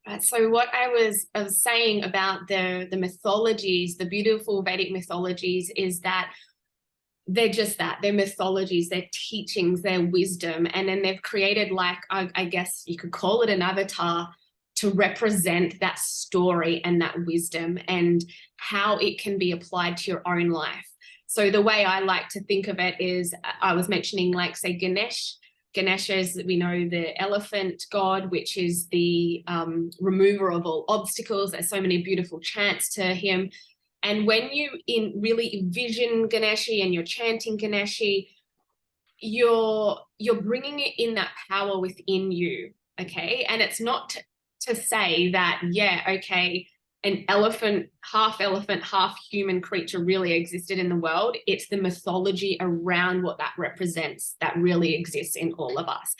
Right. So what I was saying about the mythologies, the beautiful Vedic mythologies, is that they're just that. They're mythologies, they're teachings, they're wisdom. And then they've created, like, I guess you could call it an avatar to represent that story and that wisdom and how it can be applied to your own life. So the way I like to think of it is, I was mentioning, like, say, Ganesh. Ganesha is, we know, the elephant god, which is the remover of all obstacles. There's so many beautiful chants to him. And when you really envision Ganeshi and you're chanting Ganeshi, you're bringing it in, that power within you, okay? And it's not to say that, yeah, okay, an elephant, half human creature really existed in the world. It's the mythology around what that represents that really exists in all of us.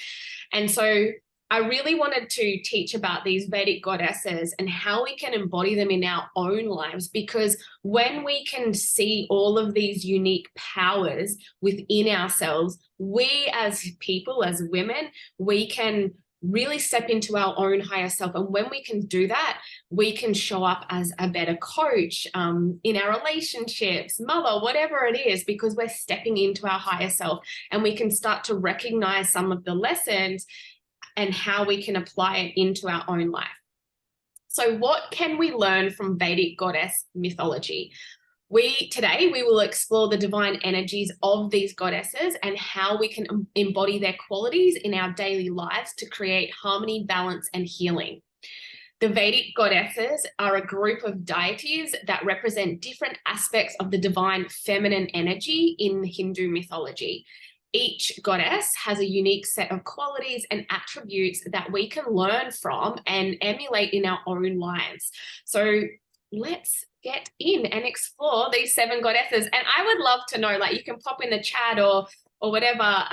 And so I really wanted to teach about these Vedic goddesses and how we can embody them in our own lives, because when we can see all of these unique powers within ourselves, we as people, as women, we can really step into our own higher self. And when we can do that, we can show up as a better coach in our relationships, mother, whatever it is, because we're stepping into our higher self, and we can start to recognize some of the lessons and how we can apply it into our own life. So what can we learn from Vedic goddess mythology? Today we will explore the divine energies of these goddesses and how we can embody their qualities in our daily lives to create harmony, balance, and healing. The Vedic goddesses are a group of deities that represent different aspects of the divine feminine energy in Hindu mythology. Each goddess has a unique set of qualities and attributes that we can learn from and emulate in our own lives. So let's get in and explore these 7 goddesses. And I would love to know, like, you can pop in the chat or whatever,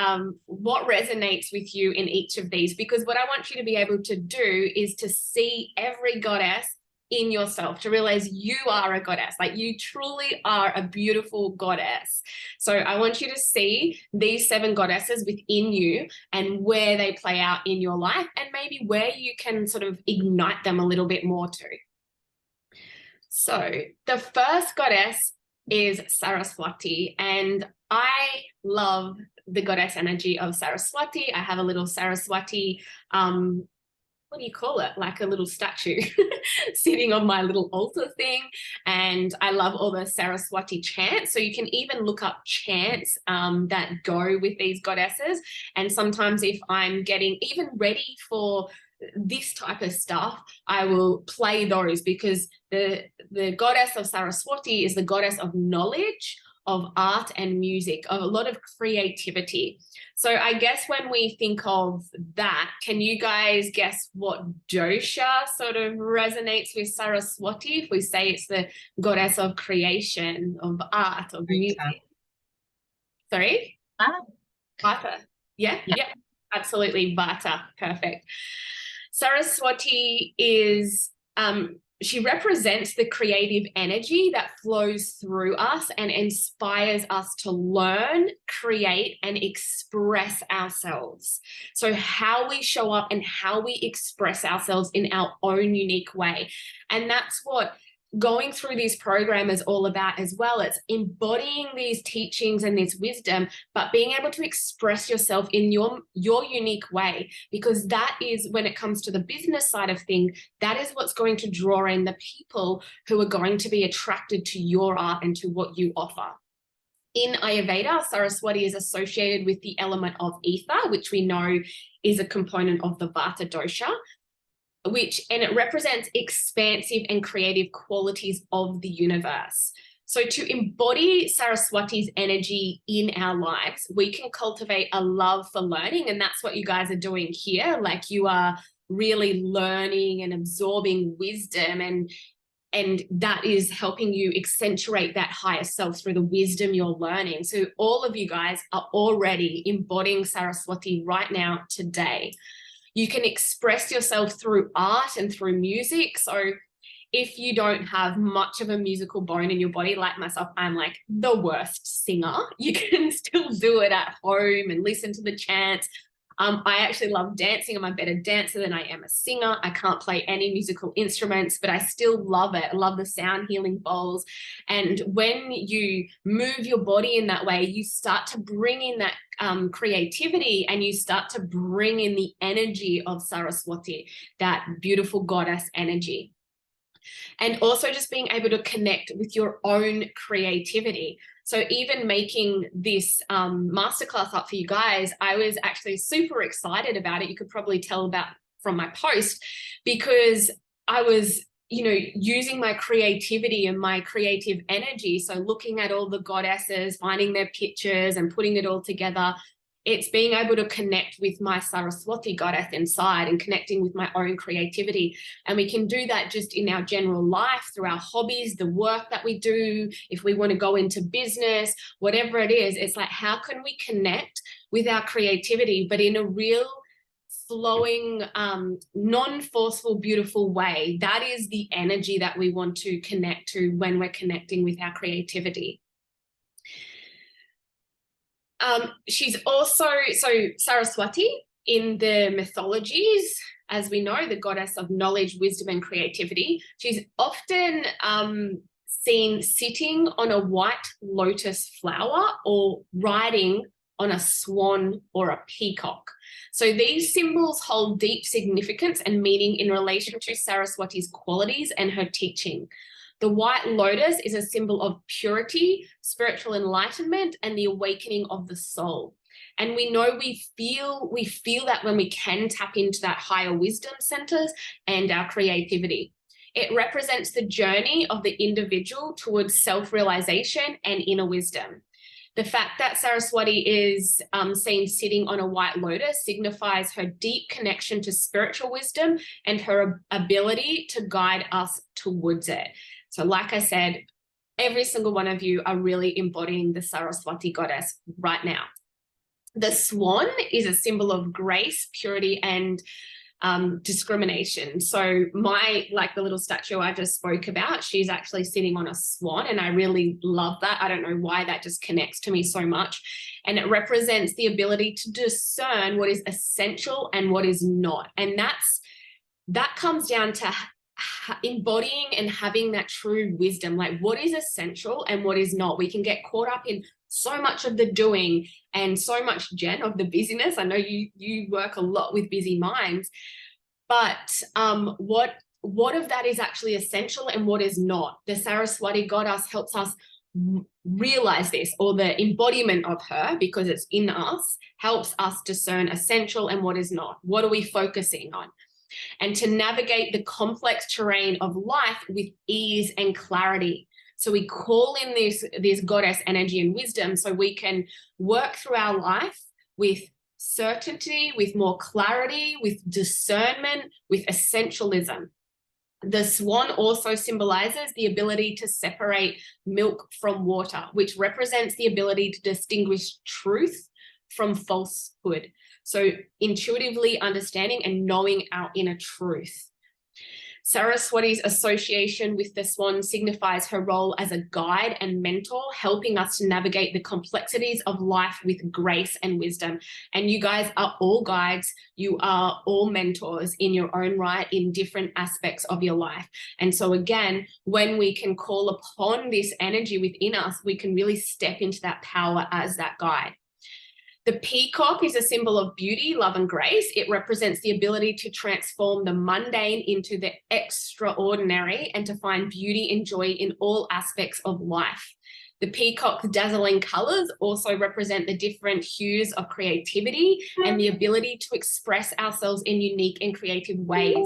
what resonates with you in each of these, because what I want you to be able to do is to see every goddess in yourself, to realize you are a goddess, like you truly are a beautiful goddess. So I want you to see these 7 goddesses within you and where they play out in your life, and maybe where you can sort of ignite them a little bit more too. So the first goddess is Saraswati, and I love the goddess energy of Saraswati. I have a little Saraswati, what do you call it? Like a little statue sitting on my little altar thing. And I love all the Saraswati chants. So you can even look up chants that go with these goddesses. And sometimes if I'm getting even ready for this type of stuff, I will play those, because the goddess of Saraswati is the goddess of knowledge, of art and music, of a lot of creativity. So I guess when we think of that, can you guys guess what dosha sort of resonates with Saraswati? If we say it's the goddess of creation, of art, of music. Sorry? Vata. Yeah, absolutely. Vata. Perfect. Saraswati is, she represents the creative energy that flows through us and inspires us to learn, create, and express ourselves. So how we show up and how we express ourselves in our own unique way. And that's what going through this program is all about as well. It's embodying these teachings and this wisdom, but being able to express yourself in your unique way, because that is, when it comes to the business side of things, that is what's going to draw in the people who are going to be attracted to your art and to what you offer. In Ayurveda, Saraswati is associated with the element of ether, which we know is a component of the Vata dosha, and it represents expansive and creative qualities of the universe. So to embody Saraswati's energy in our lives, we can cultivate a love for learning, and that's what you guys are doing here. Like, you are really learning and absorbing wisdom, and that is helping you accentuate that higher self through the wisdom you're learning. So all of you guys are already embodying Saraswati right now, today. You can express yourself through art and through music. So if you don't have much of a musical bone in your body, like myself, I'm like the worst singer. You can still do it at home and listen to the chants. I actually love dancing. I'm a better dancer than I am a singer. I can't play any musical instruments, but I still love it. I love the sound healing bowls. And when you move your body in that way, you start to bring in that creativity, and you start to bring in the energy of Saraswati, that beautiful goddess energy. And also just being able to connect with your own creativity. So even making this masterclass up for you guys, I was actually super excited about it. You could probably tell about from my post, because I was, you know, using my creativity and my creative energy. So looking at all the goddesses, finding their pictures and putting it all together. It's being able to connect with my Saraswati goddess inside and connecting with my own creativity. And we can do that just in our general life, through our hobbies, the work that we do. If we want to go into business, whatever it is, it's like, how can we connect with our creativity, but in a real flowing, non-forceful, beautiful way? That is the energy that we want to connect to when we're connecting with our creativity. She's also, so Saraswati in the mythologies, as we know, the goddess of knowledge, wisdom, and creativity. She's often seen sitting on a white lotus flower or riding on a swan or a peacock. So these symbols hold deep significance and meaning in relation to Saraswati's qualities and her teaching. The white lotus is a symbol of purity, spiritual enlightenment, and the awakening of the soul. And we know we feel that when we can tap into that higher wisdom centers and our creativity. It represents the journey of the individual towards self-realization and inner wisdom. The fact that Saraswati is seen sitting on a white lotus signifies her deep connection to spiritual wisdom and her ability to guide us towards it. So like I said, every single one of you are really embodying the Saraswati goddess right now. The swan is a symbol of grace, purity, and discrimination. So like the little statue I just spoke about, she's actually sitting on a swan, and I really love that. I don't know why, that just connects to me so much. And it represents the ability to discern what is essential and what is not. And that comes down to embodying and having that true wisdom, like what is essential and what is not. We can get caught up in so much of the doing and so much, Jen, of the busyness. I know you work a lot with busy minds, but what of that is actually essential and what is not? The Saraswati goddess helps us realize this, or the embodiment of her, because it's in us, helps us discern essential and what is not. What are we focusing on? And to navigate the complex terrain of life with ease and clarity. So we call in this goddess energy and wisdom so we can work through our life with certainty, with more clarity, with discernment, with essentialism. The swan also symbolizes the ability to separate milk from water, which represents the ability to distinguish truth from falsehood. So intuitively understanding and knowing our inner truth. Saraswati's association with the swan signifies her role as a guide and mentor, helping us to navigate the complexities of life with grace and wisdom. And you guys are all guides. You are all mentors in your own right in different aspects of your life. And so again, when we can call upon this energy within us, we can really step into that power as that guide. The peacock is a symbol of beauty, love, and grace. It represents the ability to transform the mundane into the extraordinary and to find beauty and joy in all aspects of life. The peacock's dazzling colors also represent the different hues of creativity and the ability to express ourselves in unique and creative ways.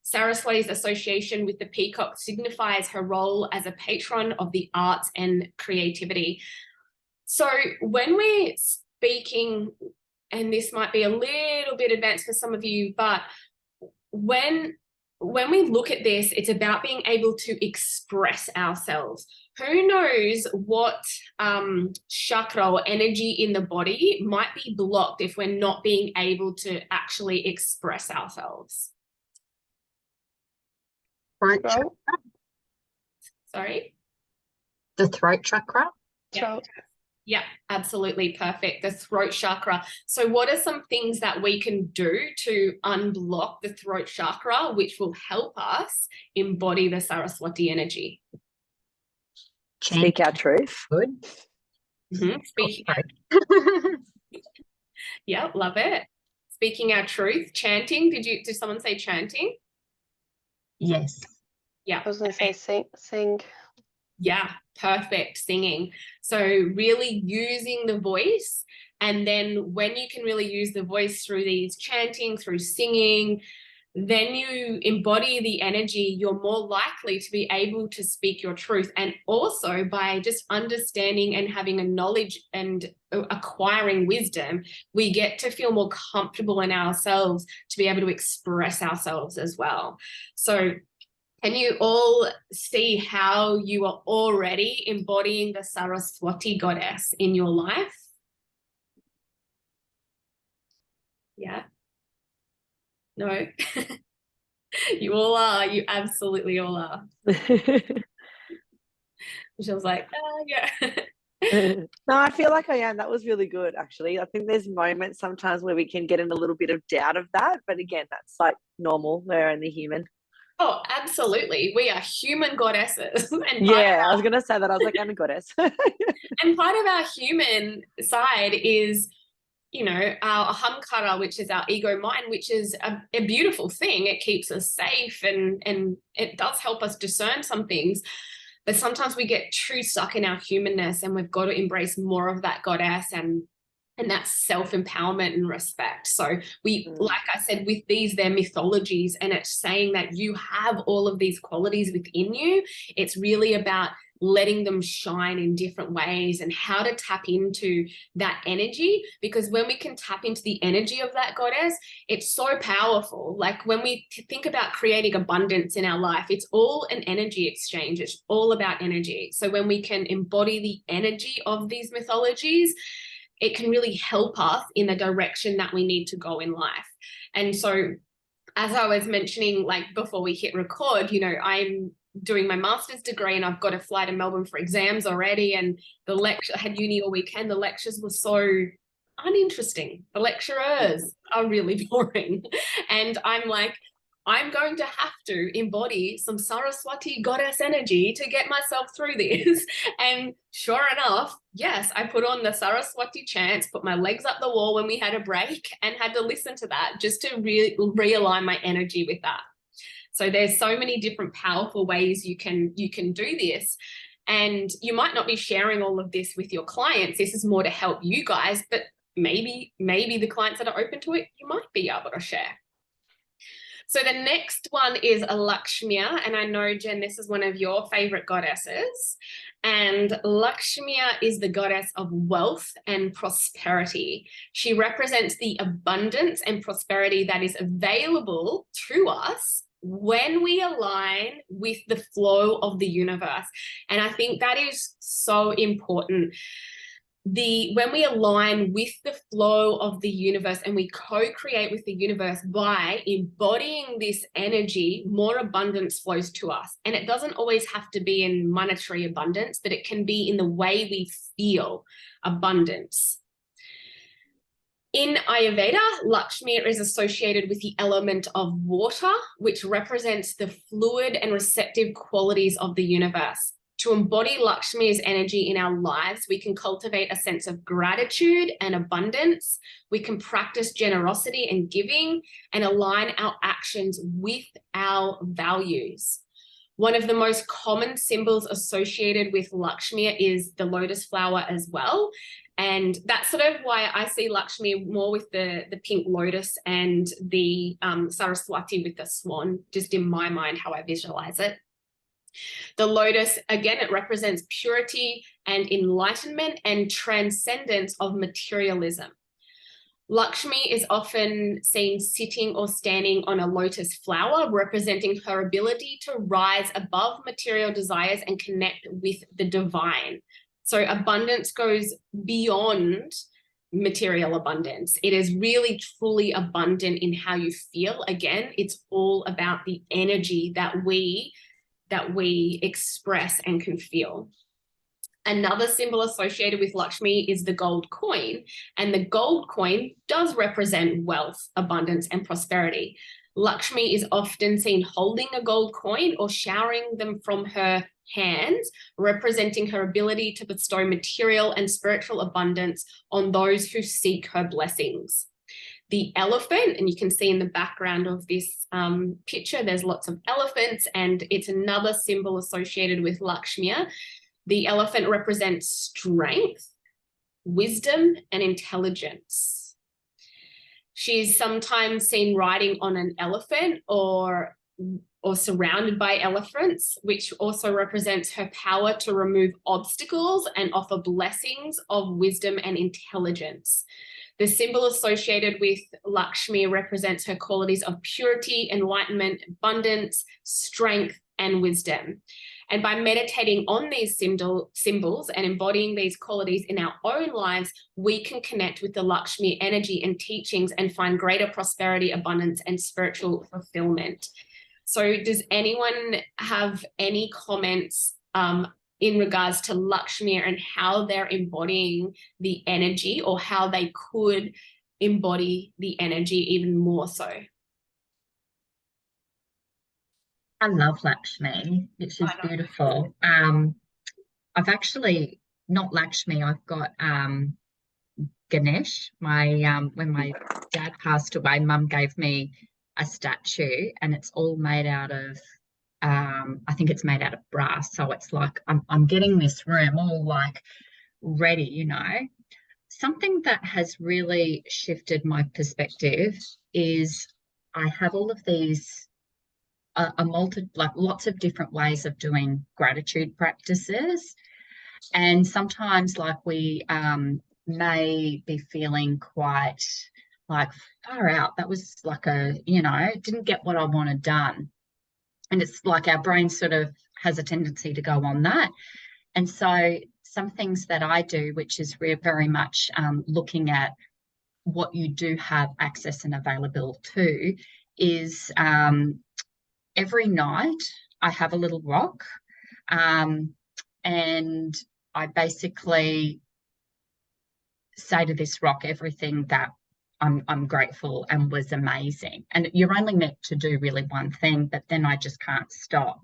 Saraswati's association with the peacock signifies her role as a patron of the arts and creativity. So when we're speaking, and this might be a little bit advanced for some of you, but when we look at this, it's about being able to express ourselves. Who knows what chakra or energy in the body might be blocked if we're not being able to actually express ourselves? Throat chakra. Sorry? The throat chakra. Yeah. Yeah, absolutely perfect. The throat chakra. So what are some things that we can do to unblock the throat chakra, which will help us embody the Saraswati energy? Speak our truth. Good. Speaking yeah, love it. Speaking our truth. Chanting. Did someone say chanting? Yes. Yeah. I was going to say sing. Yeah, perfect. Singing. So really using the voice. And then when you can really use the voice through these chanting, through singing, then you embody the energy, you're more likely to be able to speak your truth. And also by just understanding and having a knowledge and acquiring wisdom, we get to feel more comfortable in ourselves to be able to express ourselves as well. So can you all see how you are already embodying the Saraswati goddess in your life? Yeah. No. You all are. You absolutely all are. She was like, yeah. No, I feel like I am. That was really good, actually. I think there's moments sometimes where we can get in a little bit of doubt of that. But again, that's like normal. We're only human. Oh, absolutely. We are human goddesses. And I was going to say that. I was like, I'm a goddess. and part of our human side is, you know, our ahamkara, which is our ego mind, which is a beautiful thing. It keeps us safe and it does help us discern some things. But sometimes we get too stuck in our humanness, and we've got to embrace more of that goddess and that's self-empowerment and respect. So we, like I said, with these, they're mythologies, and it's saying that you have all of these qualities within you. It's really about letting them shine in different ways and how to tap into that energy, because when we can tap into the energy of that goddess, it's so powerful. Like when we think about creating abundance in our life, it's all an energy exchange. It's all about energy. So when we can embody the energy of these mythologies, it can really help us in the direction that we need to go in life. And so as I was mentioning, like before we hit record, you know, I'm doing my master's degree and I've got to fly to Melbourne for exams already. And the lecture, I had uni all weekend. The lectures were so uninteresting. The lecturers are really boring. And I'm like, I'm going to have to embody some Saraswati goddess energy to get myself through this. And sure enough, yes, I put on the Saraswati chants, put my legs up the wall when we had a break, and had to listen to that just to realign my energy with that. So there's so many different powerful ways you can do this. And you might not be sharing all of this with your clients. This is more to help you guys, but maybe the clients that are open to it, you might be able to share. So the next one is a Lakshmiya, and I know, Jen, this is one of your favorite goddesses. And Lakshmiya is the goddess of wealth and prosperity. She represents the abundance and prosperity that is available to us when we align with the flow of the universe. And I think that is so important. When we align with the flow of the universe and we co-create with the universe by embodying this energy, more abundance flows to us. And it doesn't always have to be in monetary abundance, but it can be in the way we feel abundance. In Ayurveda, Lakshmi is associated with the element of water, which represents the fluid and receptive qualities of the universe. To embody Lakshmi's energy in our lives, we can cultivate a sense of gratitude and abundance. We can practice generosity and giving and align our actions with our values. One of the most common symbols associated with Lakshmi is the lotus flower as well. And that's sort of why I see Lakshmi more with the pink lotus and the Saraswati with the swan, just in my mind, how I visualize it. The lotus, again, it represents purity and enlightenment and transcendence of materialism. Lakshmi is often seen sitting or standing on a lotus flower, representing her ability to rise above material desires and connect with the divine. So abundance goes beyond material abundance. It is really truly abundant in how you feel. Again, it's all about the energy that we express and can feel. Another symbol associated with Lakshmi is the gold coin, and the gold coin does represent wealth, abundance, and prosperity. Lakshmi is often seen holding a gold coin or showering them from her hands, representing her ability to bestow material and spiritual abundance on those who seek her blessings. The elephant, and you can see in the background of this picture, there's lots of elephants, and it's another symbol associated with Lakshmi. The elephant represents strength, wisdom, and intelligence. She's sometimes seen riding on an elephant or surrounded by elephants, which also represents her power to remove obstacles and offer blessings of wisdom and intelligence. The symbol associated with Lakshmi represents her qualities of purity, enlightenment, abundance, strength, and wisdom. And by meditating on these symbols and embodying these qualities in our own lives, we can connect with the Lakshmi energy and teachings and find greater prosperity, abundance, and spiritual fulfillment. So does anyone have any comments in regards to Lakshmi and how they're embodying the energy, or how they could embody the energy even more so? I love Lakshmi. It's just beautiful. I've actually not Lakshmi. I've got Ganesh. When my dad passed away, Mum gave me a statue, and it's all made out of I think it's made out of brass. So it's like I'm getting this room all like ready, you know. Something that has really shifted my perspective is I have all of these lots of different ways of doing gratitude practices, and sometimes like we may be feeling quite like far out, that was like didn't get what I wanted done, and it's like our brain sort of has a tendency to go on that. And so some things that I do, which is very much looking at what you do have access and available to, is every night I have a little rock, and I basically say to this rock everything that I'm grateful and was amazing. And you're only meant to do really one thing, but then I just can't stop.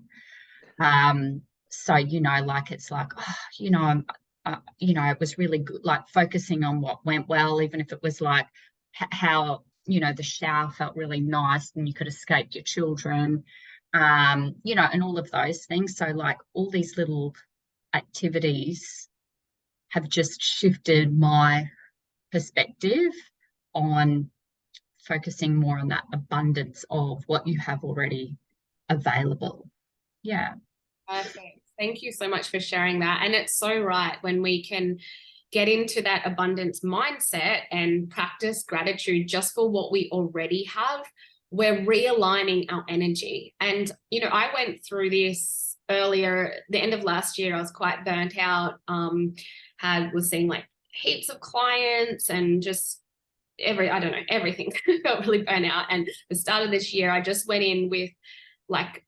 So, like it's like, it was really good, like focusing on what went well, even if it was like how, the shower felt really nice and you could escape your children, and all of those things. So like all these little activities have just shifted my perspective on focusing more on that abundance of what you have already available. Yeah. Perfect. Thank you so much for sharing that. And it's so right, when we can get into that abundance mindset and practice gratitude just for what we already have, we're realigning our energy. And, I went through this earlier, the end of last year. I was quite burnt out, was seeing like heaps of clients and just everything felt really burnt out. And the start of this year, I just went in with like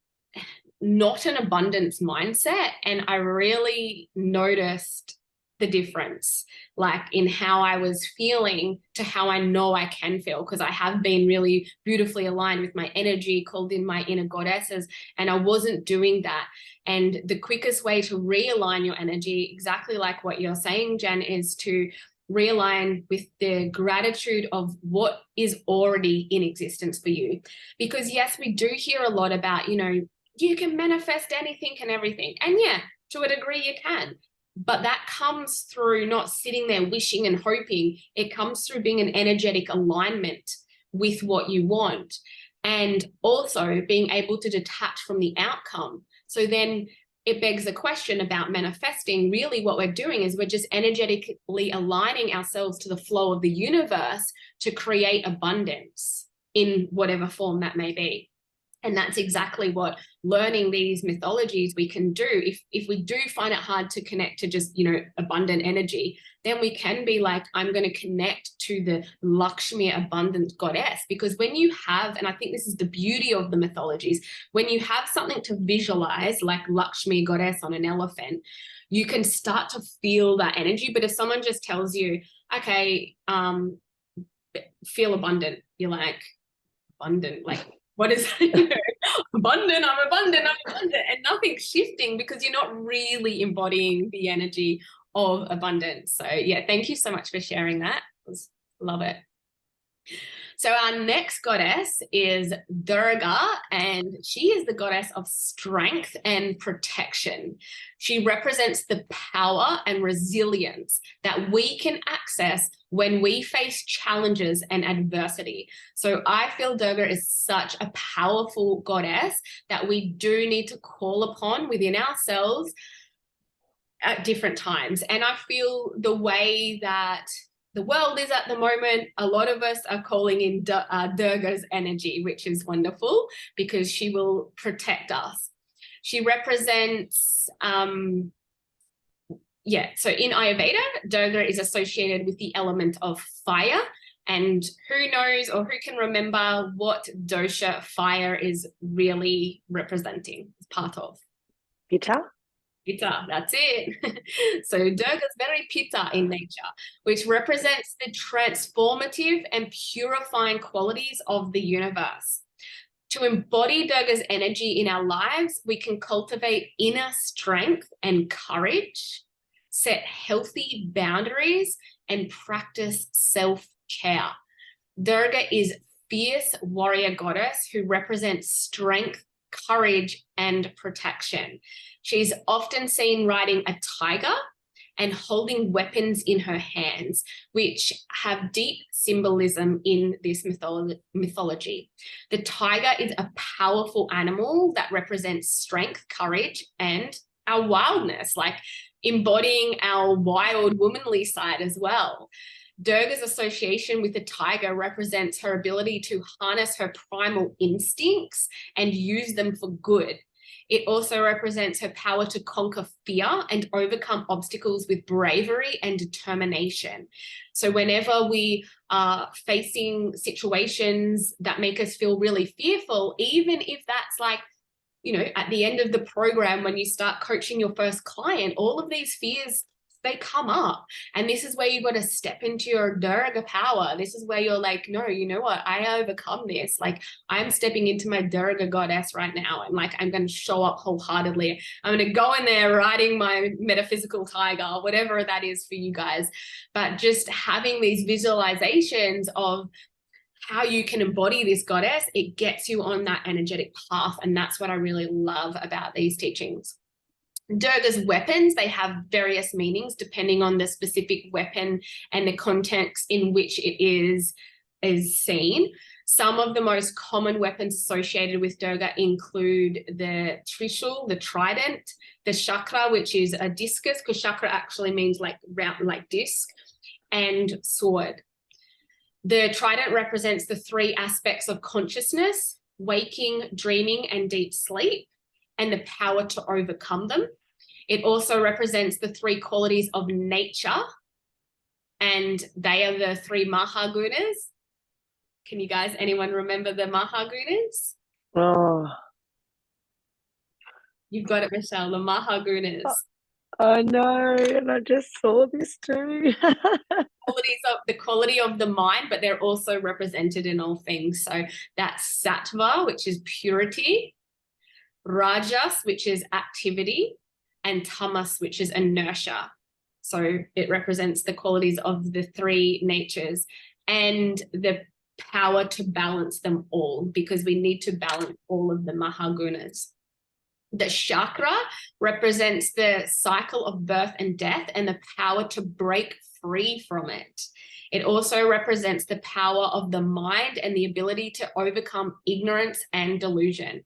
not an abundance mindset, and I really noticed the difference, like in how I was feeling to how I know I can feel, because I have been really beautifully aligned with my energy, called in my inner goddesses, and I wasn't doing that. And the quickest way to realign your energy, exactly like what you're saying, Jen, is to realign with the gratitude of what is already in existence for you. Because yes, we do hear a lot about, you can manifest anything and everything. And yeah, to a degree you can. But that comes through not sitting there wishing and hoping. It comes through being an energetic alignment with what you want, and also being able to detach from the outcome. So then it begs the question about manifesting. Really what we're doing is we're just energetically aligning ourselves to the flow of the universe to create abundance in whatever form that may be. And that's exactly what learning these mythologies we can do. If we do find it hard to connect to just, abundant energy, then we can be like, I'm going to connect to the Lakshmi abundant goddess. Because when you have, and I think this is the beauty of the mythologies, when you have something to visualize like Lakshmi goddess on an elephant, you can start to feel that energy. But if someone just tells you, okay, feel abundant, you're like, abundant, like, what is that? Abundant, I'm abundant, I'm abundant, and nothing's shifting because you're not really embodying the energy of abundance. So yeah, thank you so much for sharing that. Love it. So our next goddess is Durga, and she is the goddess of strength and protection. She represents the power and resilience that we can access when we face challenges and adversity. So I feel Durga is such a powerful goddess that we do need to call upon within ourselves at different times. And I feel the way that the world is at the moment, a lot of us are calling in Durga's energy, which is wonderful because she will protect us. She represents, so in Ayurveda, Durga is associated with the element of fire. And who knows or who can remember what dosha fire is really representing as part of? Pitta? Pitta, that's it. So Durga is very Pitta in nature, which represents the transformative and purifying qualities of the universe. To embody Durga's energy in our lives, we can cultivate inner strength and courage, set healthy boundaries, and practice self-care. Durga is fierce warrior goddess who represents strength, courage, and protection. She's often seen riding a tiger and holding weapons in her hands, which have deep symbolism in this mythology. The tiger is a powerful animal that represents strength, courage, and our wildness, like embodying our wild womanly side as well. Durga's association with the tiger represents her ability to harness her primal instincts and use them for good. It also represents her power to conquer fear and overcome obstacles with bravery and determination. So whenever we are facing situations that make us feel really fearful, even if that's like, at the end of the program, when you start coaching your first client, all of these fears, they come up. And this is where you've got to step into your Durga power. This is where you're like, no, you know what? I overcome this. Like, I'm stepping into my Durga goddess right now. And like, I'm going to show up wholeheartedly. I'm going to go in there riding my metaphysical tiger, whatever that is for you guys. But just having these visualizations of how you can embody this goddess, it gets you on that energetic path. And that's what I really love about these teachings. Durga's weapons, they have various meanings depending on the specific weapon and the context in which it is seen. Some of the most common weapons associated with Durga include the trishul, the trident, the chakra, which is a discus, because chakra actually means like round, like disc, and sword. The trident represents the three aspects of consciousness: waking, dreaming, and deep sleep, and the power to overcome them. It also represents the three qualities of nature, and they are the three Mahagunas. Can you guys, anyone remember the Mahagunas? Oh, You've got it, Michelle, the Mahagunas. I know, and I just saw this too. The quality of the mind, but they're also represented in all things. So that's sattva, which is purity, rajas, which is activity, and tamas, which is inertia. So it represents the qualities of the three natures and the power to balance them all, because we need to balance all of the Mahagunas. The chakra represents the cycle of birth and death and the power to break free from it. It also represents the power of the mind and the ability to overcome ignorance and delusion.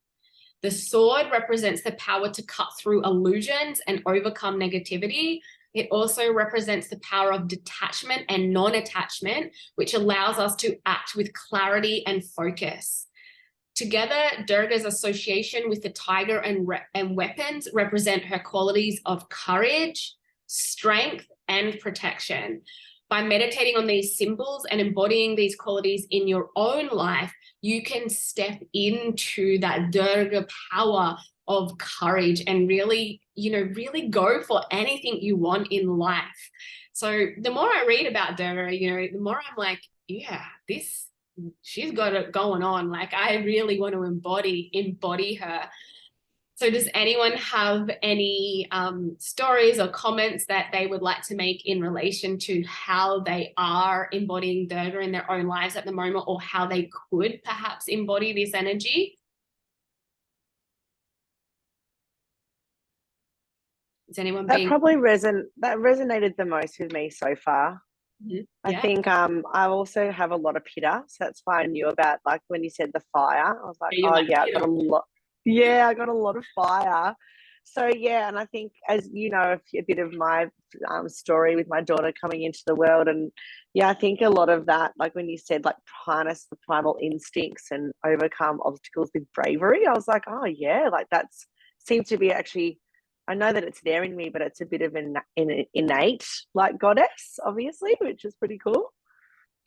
The sword represents the power to cut through illusions and overcome negativity. It also represents the power of detachment and non-attachment, which allows us to act with clarity and focus. Together, Durga's association with the tiger and weapons represent her qualities of courage, strength, and protection. By meditating on these symbols and embodying these qualities in your own life, you can step into that Durga power of courage and really, you know, really go for anything you want in life. So the more I read about Durga, you know, the more I'm like, yeah, she's got it going on. Like, I really want to embody her. So does anyone have any stories or comments that they would like to make in relation to how they are embodying Durga in their own lives at the moment, or how they could perhaps embody this energy? Is anyone That being... probably resonated the most with me so far. Mhm. I Yeah. think I also have a lot of pitta, so that's why I knew about, like, when you said the fire, I was like, Yeah, you oh like yeah, I pitta. got a lot. Yeah, I got a lot of fire. So yeah, and I think, as you know, a bit of my story with my daughter coming into the world, and yeah, I think a lot of that, like when you said, like, harness the primal instincts and overcome obstacles with bravery, I was like, oh yeah, like that's seems to be actually. I know that it's there in me, but it's a bit of an innate, like, goddess, obviously, which is pretty cool.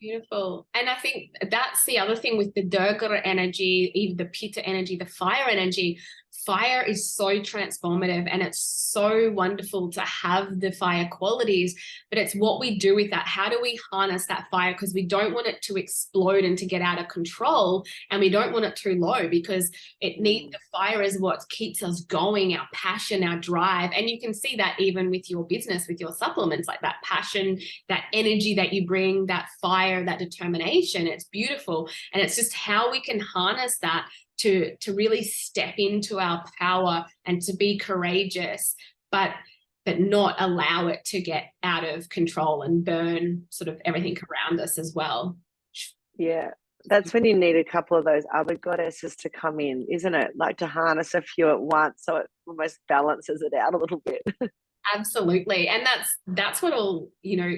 Beautiful. And I think that's the other thing with the Durga energy, even the Pitta energy, the fire energy. Fire is so transformative, and it's so wonderful to have the fire qualities, but it's what we do with that. How do we harness that fire? Because we don't want it to explode and to get out of control, and we don't want it too low, because it needs, the fire is what keeps us going, our passion, our drive. And you can see that even with your business, with your supplements, like that passion, that energy that you bring, that fire, that determination. It's beautiful. And it's just how we can harness that to really step into our power and to be courageous, but not allow it to get out of control and burn sort of everything around us as well. Yeah, that's when you need a couple of those other goddesses to come in, isn't it? Like, to harness a few at once, so it almost balances it out a little bit. Absolutely. And that's what all, you know,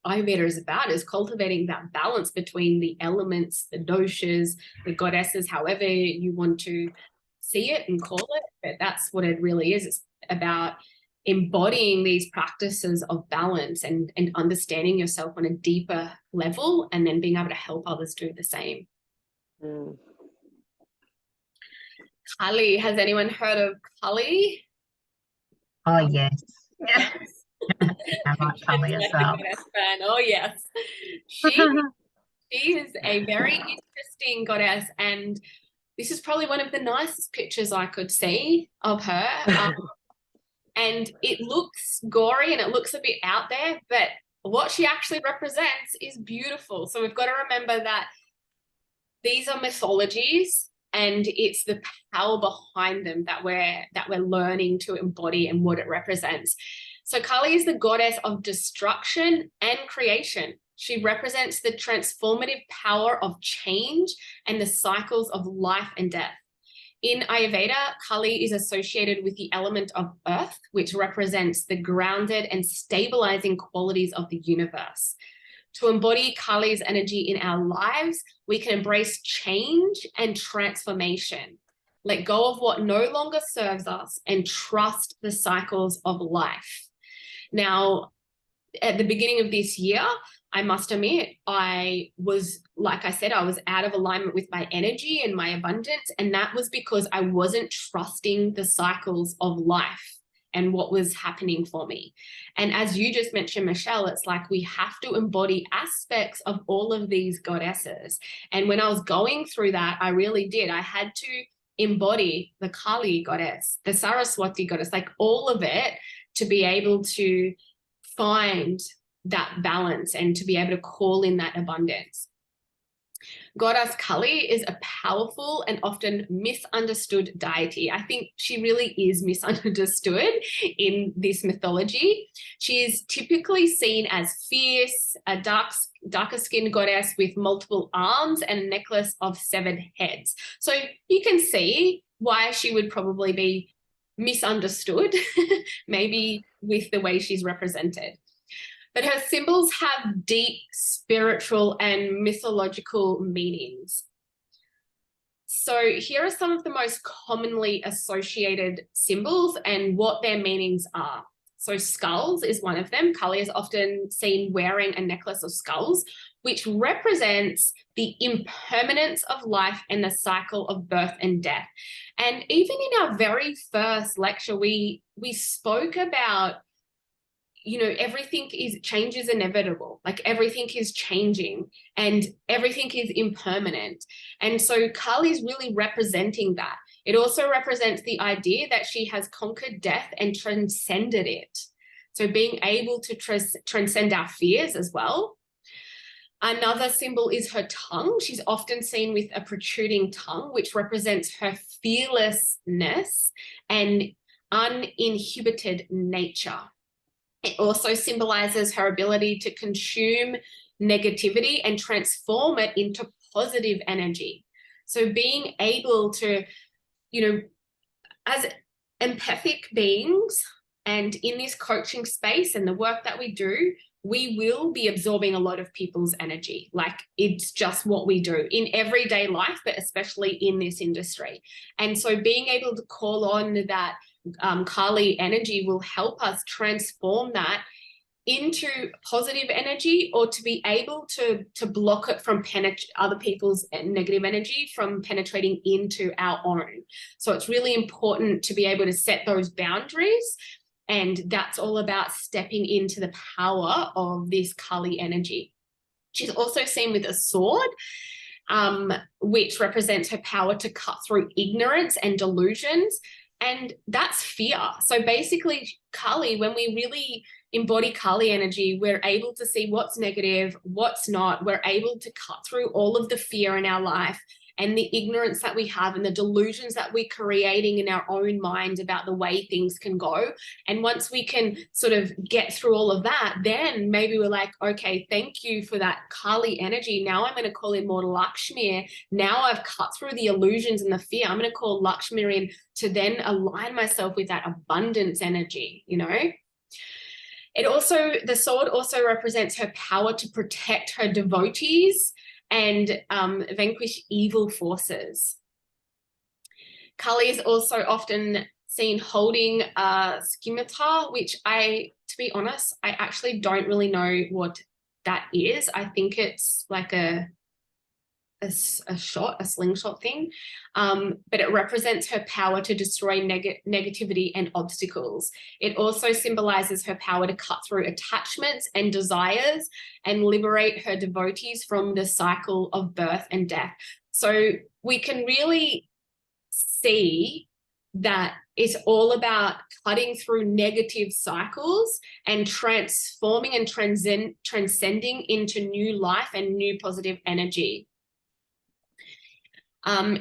Ayurveda is about, is cultivating that balance between the elements, the doshas, the goddesses, however you want to see it and call it. But that's what it really is. It's about embodying these practices of balance and understanding yourself on a deeper level, and then being able to help others do the same. Mm. Kali, has anyone heard of Kali? Oh, yes. Yes. I like Kali as well. Oh, yes. She is a very interesting goddess, and this is probably one of the nicest pictures I could see of her. And it looks gory and it looks a bit out there, but what she actually represents is beautiful. So we've got to remember that these are mythologies, and it's the power behind them that we're learning to embody and what it represents. So Kali is the goddess of destruction and creation. She represents the transformative power of change and the cycles of life and death. In Ayurveda, Kali is associated with the element of earth, which represents the grounded and stabilizing qualities of the universe. To embody Kali's energy in our lives, we can embrace change and transformation, let go of what no longer serves us, and trust the cycles of life. Now, at the beginning of this year, I must admit, I was, like I said, I was out of alignment with my energy and my abundance. And that was because I wasn't trusting the cycles of life and what was happening for me. And as you just mentioned, Michelle, it's like we have to embody aspects of all of these goddesses. And when I was going through that, I really did. I had to embody the Kali goddess, the Saraswati goddess, like all of it, to be able to find that balance and to be able to call in that abundance. Goddess Kali is a powerful and often misunderstood deity. I think she really is misunderstood in this mythology. She is typically seen as fierce, a darker skinned goddess with multiple arms and a necklace of 7 heads. So you can see why she would probably be misunderstood, maybe with the way she's represented. But her symbols have deep spiritual and mythological meanings. So here are some of the most commonly associated symbols and what their meanings are. So skulls is one of them. Kali is often seen wearing a necklace of skulls, which represents the impermanence of life and the cycle of birth and death. And even in our very first lecture, we spoke about, you know, change is inevitable. Like everything is changing and everything is impermanent. And so Kali is really representing that. It also represents the idea that she has conquered death and transcended it. So being able to transcend our fears as well. Another symbol is her tongue. She's often seen with a protruding tongue, which represents her fearlessness and uninhibited nature. It also symbolizes her ability to consume negativity and transform it into positive energy. So being able to, you know, as empathic beings and in this coaching space and the work that we do, we will be absorbing a lot of people's energy. Like it's just what we do in everyday life, but especially in this industry. And so being able to call on that Kali energy will help us transform that into positive energy, or to be able to block it from other people's negative energy from penetrating into our own. So it's really important to be able to set those boundaries, and that's all about stepping into the power of this Kali energy. She's also seen with a sword, which represents her power to cut through ignorance and delusions. And that's fear. So basically, Kali, when we really embody Kali energy, we're able to see what's negative, what's not. We're able to cut through all of the fear in our life and the ignorance that we have and the delusions that we're creating in our own mind about the way things can go. And once we can sort of get through all of that, then maybe we're like, okay, thank you for that Kali energy. Now I'm going to call in more Lakshmi. Now I've cut through the illusions and the fear. I'm going to call Lakshmi in to then align myself with that abundance energy, you know? The sword also represents her power to protect her devotees and vanquish evil forces. Kali is also often seen holding a scimitar, which to be honest, I actually don't really know what that is. I think it's like a slingshot thing, but it represents her power to destroy negativity and obstacles. It also symbolizes her power to cut through attachments and desires and liberate her devotees from the cycle of birth and death. So we can really see that it's all about cutting through negative cycles and transforming and transcending into new life and new positive energy.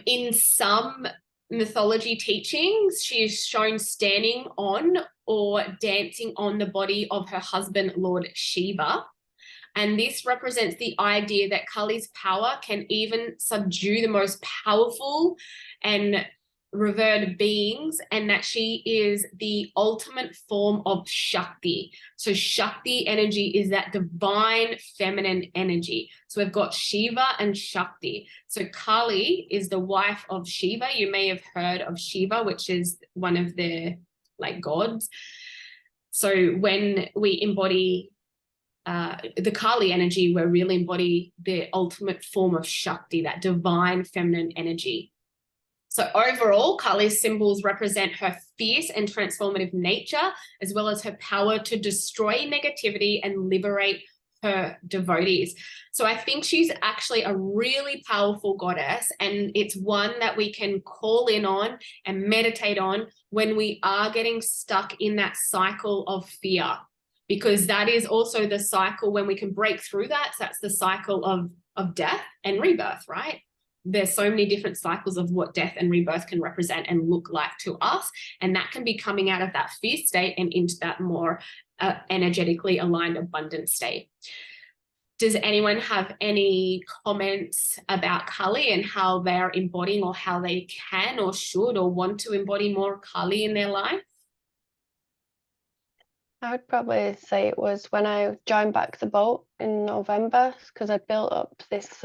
In some mythology teachings, she is shown standing on or dancing on the body of her husband, Lord Shiva. And this represents the idea that Kali's power can even subdue the most powerful and revered beings, and that she is the ultimate form of Shakti. So Shakti energy is that divine feminine energy. So we've got Shiva and Shakti. So Kali is the wife of Shiva. You may have heard of Shiva, which is one of the gods. So when we embody the Kali energy, we really embody the ultimate form of Shakti, that divine feminine energy. So overall, Kali's symbols represent her fierce and transformative nature, as well as her power to destroy negativity and liberate her devotees. So I think she's actually a really powerful goddess, and it's one that we can call in on and meditate on when we are getting stuck in that cycle of fear, because that is also the cycle when we can break through that. So that's the cycle of death and rebirth, right? There's so many different cycles of what death and rebirth can represent and look like to us. And that can be coming out of that fear state and into that more energetically aligned, abundant state. Does anyone have any comments about Kali and how they're embodying, or how they can or should or want to embody more Kali in their life? I would probably say it was when I joined back the boat in November, because I built up this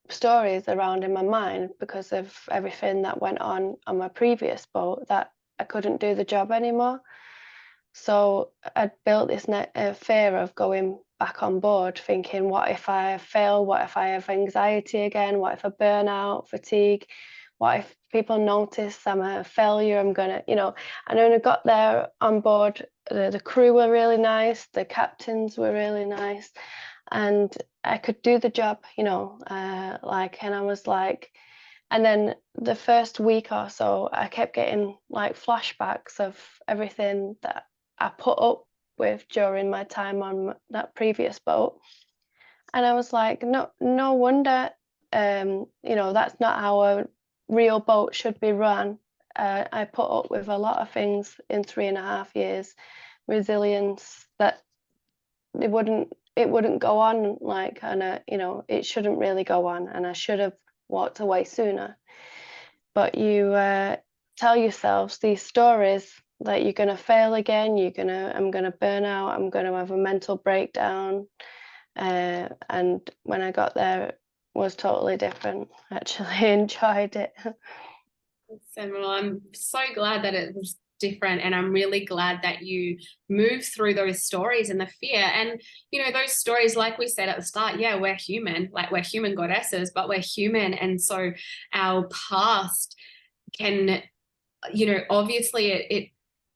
stories around in my mind because of everything that went on my previous boat, that I couldn't do the job anymore. So I'd built this fear of going back on board, thinking, what if I fail? What if I have anxiety again? What if I burn out, fatigue? What if people notice I'm a failure? I'm gonna, you know. And when I got there on board, the crew were really nice, the captains were really nice, and I could do the job, you know, and I was like, and then the first week or so, I kept getting like flashbacks of everything that I put up with during my time on that previous boat. And I was like, no wonder, you know, that's not how a real boat should be run. I put up with a lot of things in 3.5 years, resilience that it wouldn't go on, like, and you know, it shouldn't really go on, and I should have walked away sooner. But you tell yourselves these stories that you're going to fail again, I'm going to burn out, I'm going to have a mental breakdown. And when I got there, it was totally different. Actually enjoyed it. Well, I'm so glad that it was different, and I'm really glad that you moved through those stories and the fear. And you know, those stories, like we said at the start, yeah, we're human, like we're human goddesses, but we're human, and so our past can, you know, obviously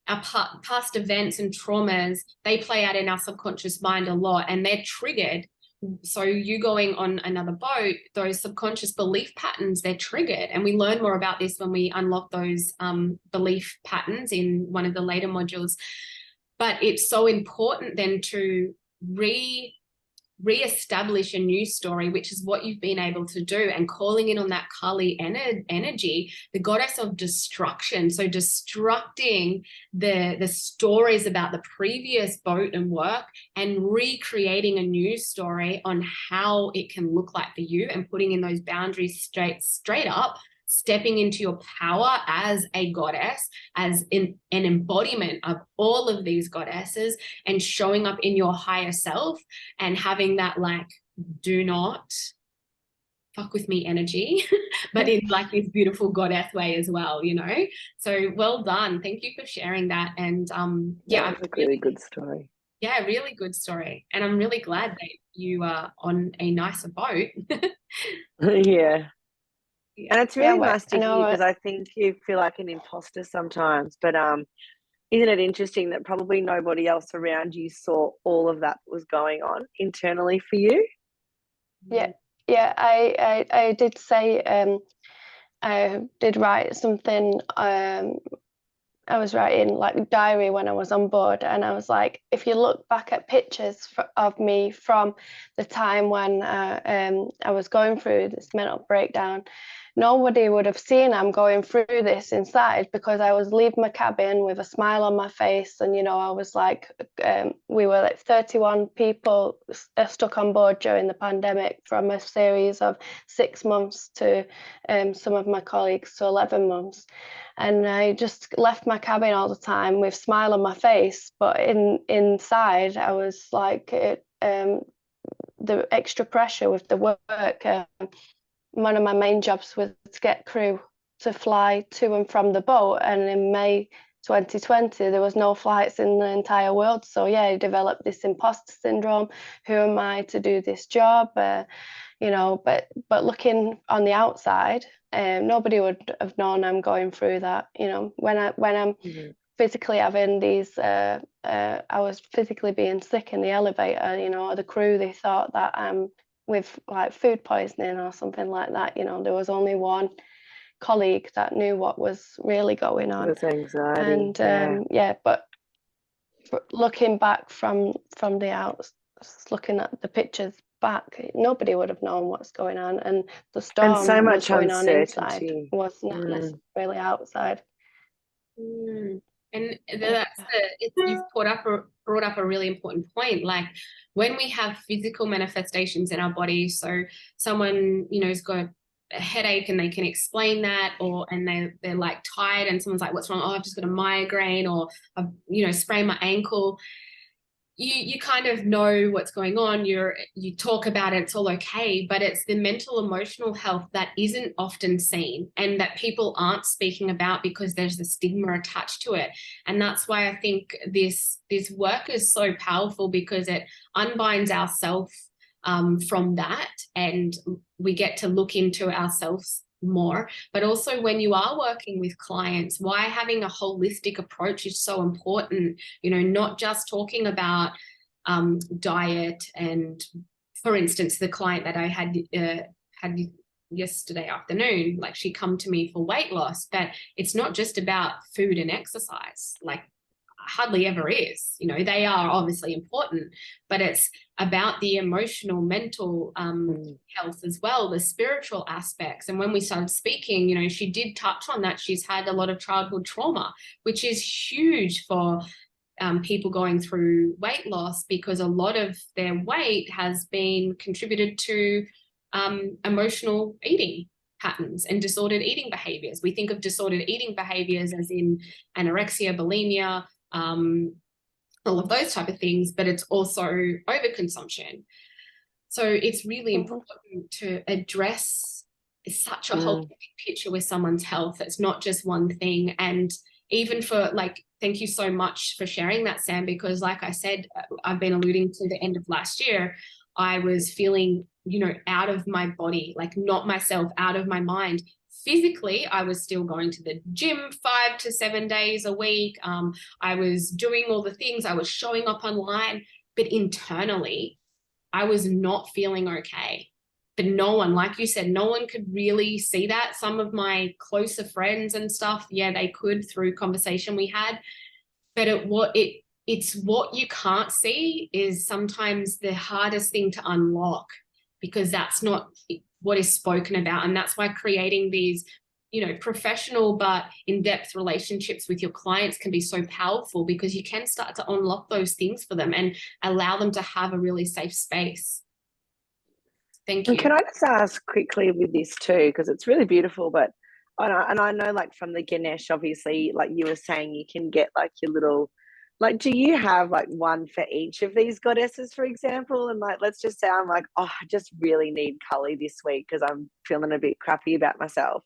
our past events and traumas, they play out in our subconscious mind a lot, and they're triggered. So you going on another boat, those subconscious belief patterns, they're triggered. And we learn more about this when we unlock those belief patterns in one of the later modules. But it's so important then to re-establish a new story, which is what you've been able to do, and calling in on that Kali energy, the goddess of destruction. So destructing the stories about the previous boat and work, and recreating a new story on how it can look like for you, and putting in those boundaries straight up, stepping into your power as a goddess, as an embodiment of all of these goddesses, and showing up in your higher self, and having that, like, do not fuck with me energy, but in like this beautiful goddess way as well, you know. So well done, thank you for sharing that. And yeah, that's a really good story. Yeah, really good story, and I'm really glad that you are on a nicer boat. Yeah. Yeah. And it's really nice to hear, because I think you feel like an imposter sometimes. But isn't it interesting that probably nobody else around you saw all of that was going on internally for you? Yeah, I did say, I did write something. I was writing like a diary when I was on board, and I was like, if you look back at pictures of me from the time when I was going through this mental breakdown, nobody would have seen I'm going through this inside, because I was leaving my cabin with a smile on my face. And, you know, I was like, we were like 31 people stuck on board during the pandemic, from a series of 6 months to some of my colleagues to 11 months. And I just left my cabin all the time with a smile on my face, but inside I was like, the extra pressure with the work. One of my main jobs was to get crew to fly to and from the boat, and in May 2020 there was no flights in the entire world. So yeah, I developed this imposter syndrome. Who am I to do this job? You know, but looking on the outside, nobody would have known I'm going through that. You know, when I'm physically having these, I was physically being sick in the elevator. You know, the crew, they thought that I'm with like food poisoning or something like that. You know, there was only one colleague that knew what was really going on. It was anxiety. And yeah, but looking back from the out, looking at the pictures back, nobody would have known what's going on, and the storm so much was going on inside, was not necessarily outside. And you've brought up a really important point. Like, when we have physical manifestations in our body, so someone, you know, has got a headache and they can explain that, and they're like tired, and someone's like, what's wrong? Oh, I've just got a migraine, or I've, you know, sprained my ankle. you kind of know what's going on, you talk about it, it's all okay, but it's the mental emotional health that isn't often seen and that people aren't speaking about because there's the stigma attached to it. And that's why I think this work is so powerful, because it unbinds ourselves from that, and we get to look into ourselves more. But also, when you are working with clients, why having a holistic approach is so important, you know, not just talking about diet. And for instance, the client that I had yesterday afternoon, like, she come to me for weight loss, but it's not just about food and exercise, like hardly ever is, you know, they are obviously important, but it's about the emotional, mental health as well, the spiritual aspects. And when we started speaking, you know, she did touch on that. She's had a lot of childhood trauma, which is huge for people going through weight loss, because a lot of their weight has been contributed to emotional eating patterns and disordered eating behaviors. We think of disordered eating behaviors as in anorexia, bulimia, all of those type of things, but it's also overconsumption. So it's really important to address such a whole picture with someone's health. It's not just one thing. And even for, like, thank you so much for sharing that, Sam, because like I said, I've been alluding to the end of last year, I was feeling, you know, out of my body, like not myself, out of my mind. Physically, I was still going to the gym 5 to 7 days a week. I was doing all the things. I was showing up online, but internally, I was not feeling okay. But no one, like you said, no one could really see that. Some of my closer friends and stuff, yeah, they could through conversation we had. But it's what you can't see is sometimes the hardest thing to unlock, because that's not what is spoken about. And that's why creating these, you know, professional but in-depth relationships with your clients can be so powerful, because you can start to unlock those things for them and allow them to have a really safe space. Thank you. And can I just ask quickly with this too, because it's really beautiful, but and I know, like, from the Ganesh, obviously, like you were saying, you can get like your little, like, do you have like one for each of these goddesses, for example? And like, let's just say I'm like, oh, I just really need Cully this week because I'm feeling a bit crappy about myself.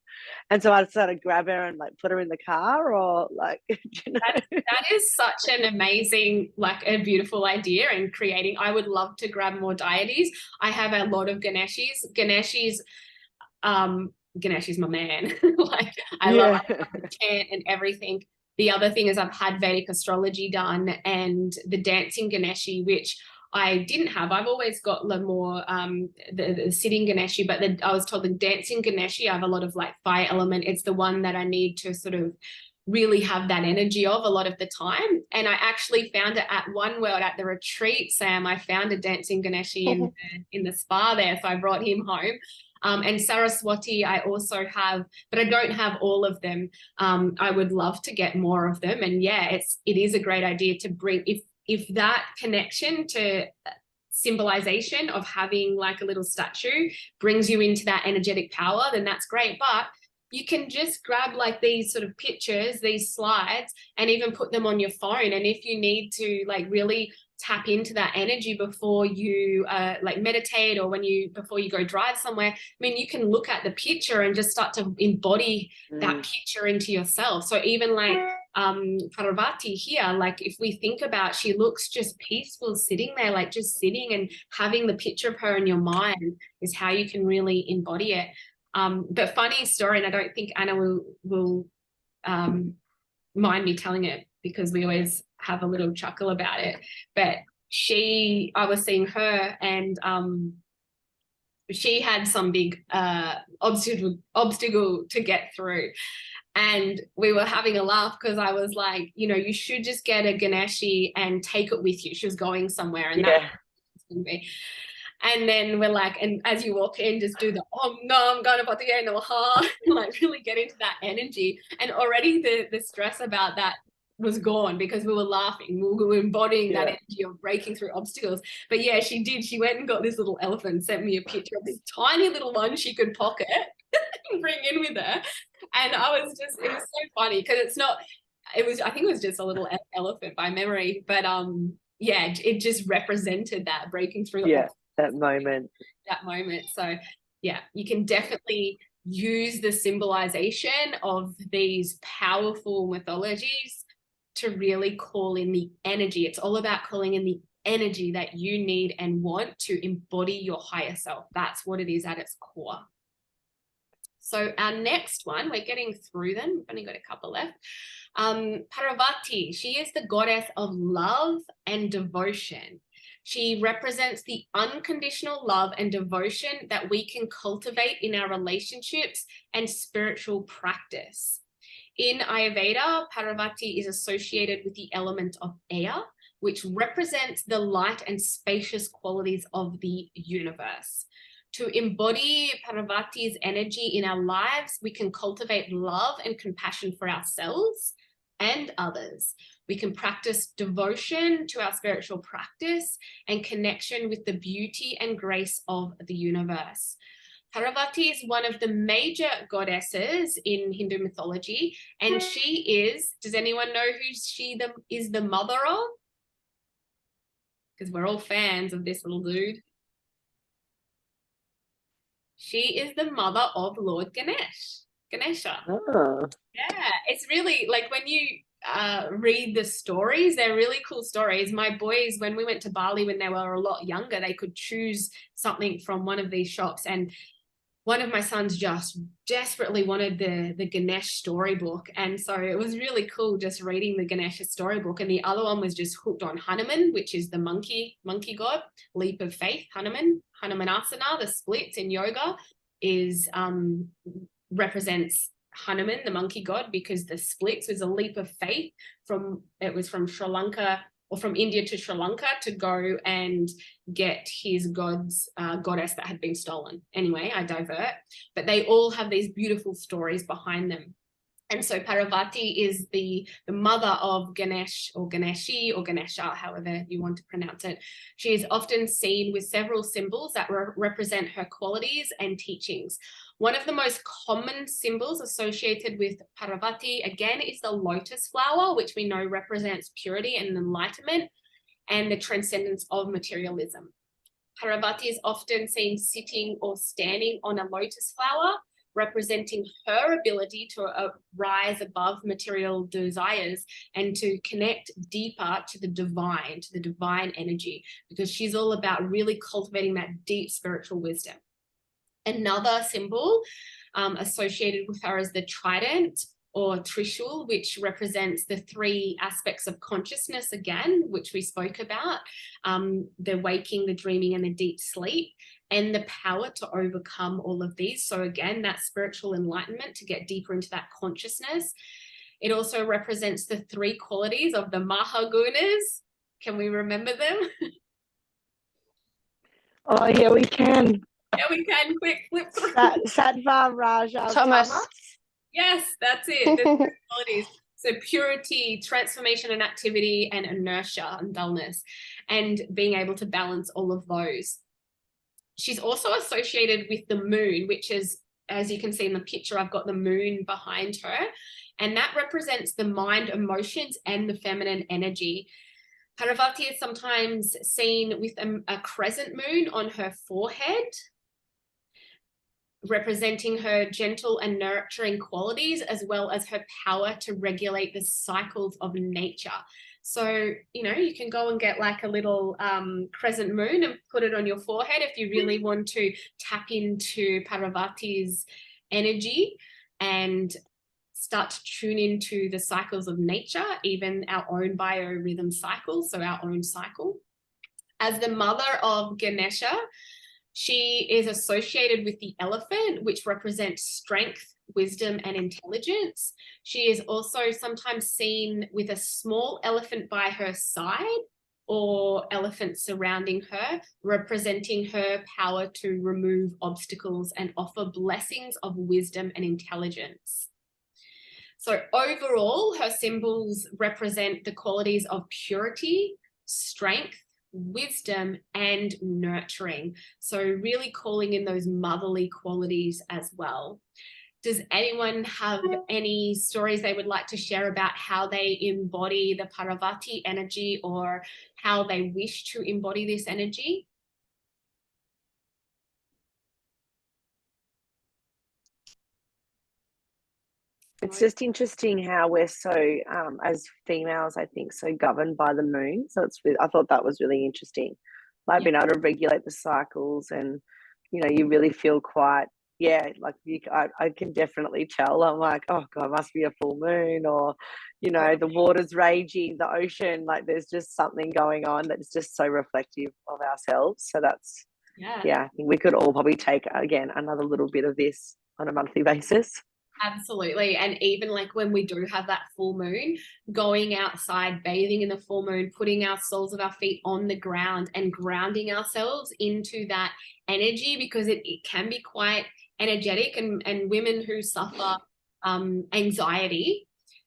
And so I sort of grab her and like put her in the car, or like, you know? That is such an amazing, like a beautiful idea in creating. I would love to grab more deities. I have a lot of Ganeshis. Ganeshis my man. Like, I love the chant and everything. The other thing is I've had Vedic astrology done, and the dancing Ganeshi, which I didn't have. I've always got the more the sitting Ganeshi, but I was told the dancing Ganeshi, I have a lot of like fire element. It's the one that I need to sort of really have that energy of a lot of the time. And I actually found it at One World at the retreat, Sam. I found a dancing Ganeshi in the spa there, so I brought him home. And Saraswati I also have, but I don't have all of them. I would love to get more of them. And yeah, it is a great idea to bring, if that connection to symbolization of having like a little statue brings you into that energetic power, then that's great. But you can just grab like these sort of pictures, these slides, and even put them on your phone. And if you need to like really tap into that energy before you like meditate, or before you go drive somewhere, I mean, you can look at the picture and just start to embody that picture into yourself. So even like Parvati here, like if we think about, she looks just peaceful sitting there, like just sitting, and having the picture of her in your mind is how you can really embody it. But funny story, and I don't think Anna will mind me telling it, because we always have a little chuckle about it. But I was seeing her, and she had some big obstacle to get through. And we were having a laugh, because I was like, you know, you should just get a Ganeshi and take it with you. She was going somewhere, and that's going to be. And then we're like, and as you walk in, just do the Om Ganapatiye Namaha, like really get into that energy. And already the stress about that was gone, because we were laughing, we were embodying that energy of breaking through obstacles. But yeah, she did. She went and got this little elephant, sent me a picture of this tiny little one she could pocket and bring in with her. And it was so funny, because I think it was just a little elephant by memory. But yeah, it just represented that breaking through that moment. So yeah, you can definitely use the symbolization of these powerful mythologies to really call in the energy. It's all about calling in the energy that you need and want to embody your higher self. That's what it is at its core. So our next one, we're getting through them. We've only got a couple left. Parvati, she is the goddess of love and devotion. She represents the unconditional love and devotion that we can cultivate in our relationships and spiritual practice. In Ayurveda, Parvati is associated with the element of air, which represents the light and spacious qualities of the universe. To embody Parvati's energy in our lives, we can cultivate love and compassion for ourselves and others. We can practice devotion to our spiritual practice and connection with the beauty and grace of the universe. Parvati is one of the major goddesses in Hindu mythology, and she is, does anyone know who she is the mother of? Because we're all fans of this little dude. She is the mother of Lord Ganesha. Oh. Yeah, it's really like when you read the stories, they're really cool stories. My boys, when we went to Bali when they were a lot younger, they could choose something from one of these shops, and one of my sons just desperately wanted the Ganesh storybook, and so it was really cool just reading the Ganesha storybook. And the other one was just hooked on Hanuman, which is the monkey god, leap of faith. Hanumanasana, the splits in yoga, is represents Hanuman, the monkey god, because the splits was a leap of faith from Sri Lanka, or from India to Sri Lanka, to go and get his goddess that had been stolen. Anyway, I divert, but they all have these beautiful stories behind them. And so Parvati is the mother of Ganesh, or Ganeshi, or Ganesha, however you want to pronounce it. She is often seen with several symbols that represent her qualities and teachings. One of the most common symbols associated with Parvati, again, is the lotus flower, which we know represents purity and enlightenment and the transcendence of materialism. Parvati is often seen sitting or standing on a lotus flower, representing her ability to rise above material desires and to connect deeper to the divine energy, because she's all about really cultivating that deep spiritual wisdom. Another symbol associated with her is the trident, or Trishul, which represents the three aspects of consciousness, again, which we spoke about, the waking, the dreaming, and the deep sleep, and the power to overcome all of these. So again, that spiritual enlightenment to get deeper into that consciousness. It also represents the three qualities of the Mahagunas. Can we remember them? Oh, yeah, we can. Yeah, we can. Quick, flip through. Sattva, Raja, Tamas. Yes, that's it. The three qualities. So purity, transformation and activity, and inertia and dullness, and being able to balance all of those. She's also associated with the moon, which is, as you can see in the picture, I've got the moon behind her, and that represents the mind, emotions, and the feminine energy. Parvati is sometimes seen with a crescent moon on her forehead, representing her gentle and nurturing qualities, as well as her power to regulate the cycles of nature. So, you know, you can go and get like a little crescent moon and put it on your forehead if you really want to tap into Parvati's energy and start to tune into the cycles of nature, even our own biorhythm cycle, so our own cycle. As the mother of Ganesha, she is associated with the elephant, which represents strength, wisdom, and intelligence. She is also sometimes seen with a small elephant by her side, or elephants surrounding her, representing her power to remove obstacles and offer blessings of wisdom and intelligence. So overall, her symbols represent the qualities of purity, strength, wisdom, and nurturing. So really calling in those motherly qualities as well. Does anyone have any stories they would like to share about how they embody the Parvati energy, or how they wish to embody this energy? It's just interesting how we're so, as females, I think, so governed by the moon. So I thought that was really interesting. Like being able to regulate the cycles, and you really feel quite, like I can definitely tell. I'm like, oh God, must be a full moon, or the water's raging, the ocean. Like there's just something going on that's just so reflective of ourselves. So that's I think we could all probably take again another little bit of this on a monthly basis. Absolutely. And even like when we do have that full moon, going outside, bathing in the full moon, putting our soles of our feet on the ground and grounding ourselves into that energy, because it can be quite energetic, and women who suffer anxiety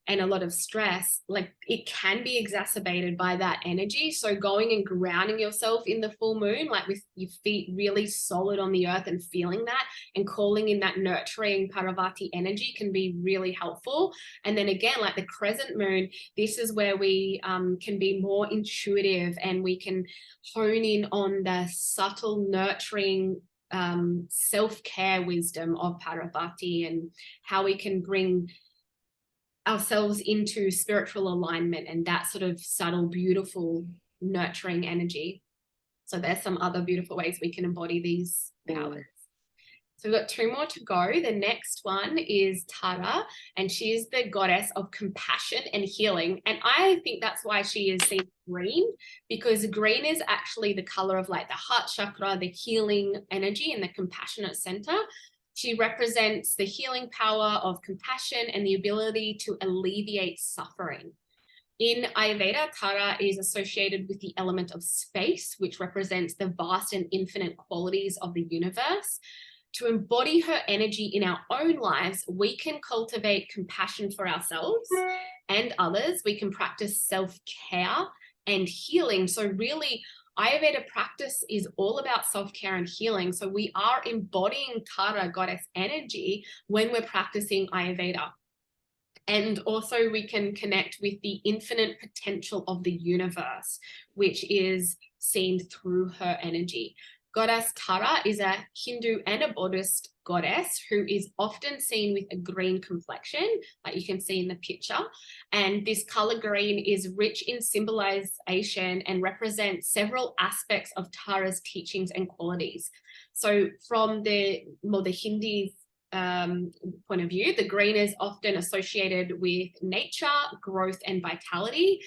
and a lot of stress, like it can be exacerbated by that energy. So going and grounding yourself in the full moon, like with your feet really solid on the earth and feeling that and calling in that nurturing Parvati energy can be really helpful. And then again, like the crescent moon, this is where we can be more intuitive, and we can hone in on the subtle nurturing self-care wisdom of Parvati, and how we can bring ourselves into spiritual alignment and that sort of subtle, beautiful, nurturing energy. So there's some other beautiful ways we can embody these powers. So we've got 2 more to go. The next one is Tara, and she is the goddess of compassion and healing. And I think that's why she is seen green, because green is actually the color of like the heart chakra, the healing energy, and the compassionate center. She represents the healing power of compassion and the ability to alleviate suffering. In Ayurveda, Tara is associated with the element of space, which represents the vast and infinite qualities of the universe. To embody her energy in our own lives, we can cultivate compassion for ourselves and others. We can practice self-care and healing. So really, Ayurveda practice is all about self-care and healing. So we are embodying Tara goddess energy when we're practicing Ayurveda. And also we can connect with the infinite potential of the universe, which is seen through her energy. Goddess Tara is a Hindu and a Buddhist goddess who is often seen with a green complexion, like you can see in the picture. And this color green is rich in symbolization and represents several aspects of Tara's teachings and qualities. So from the Hindu point of view, the green is often associated with nature, growth, and vitality.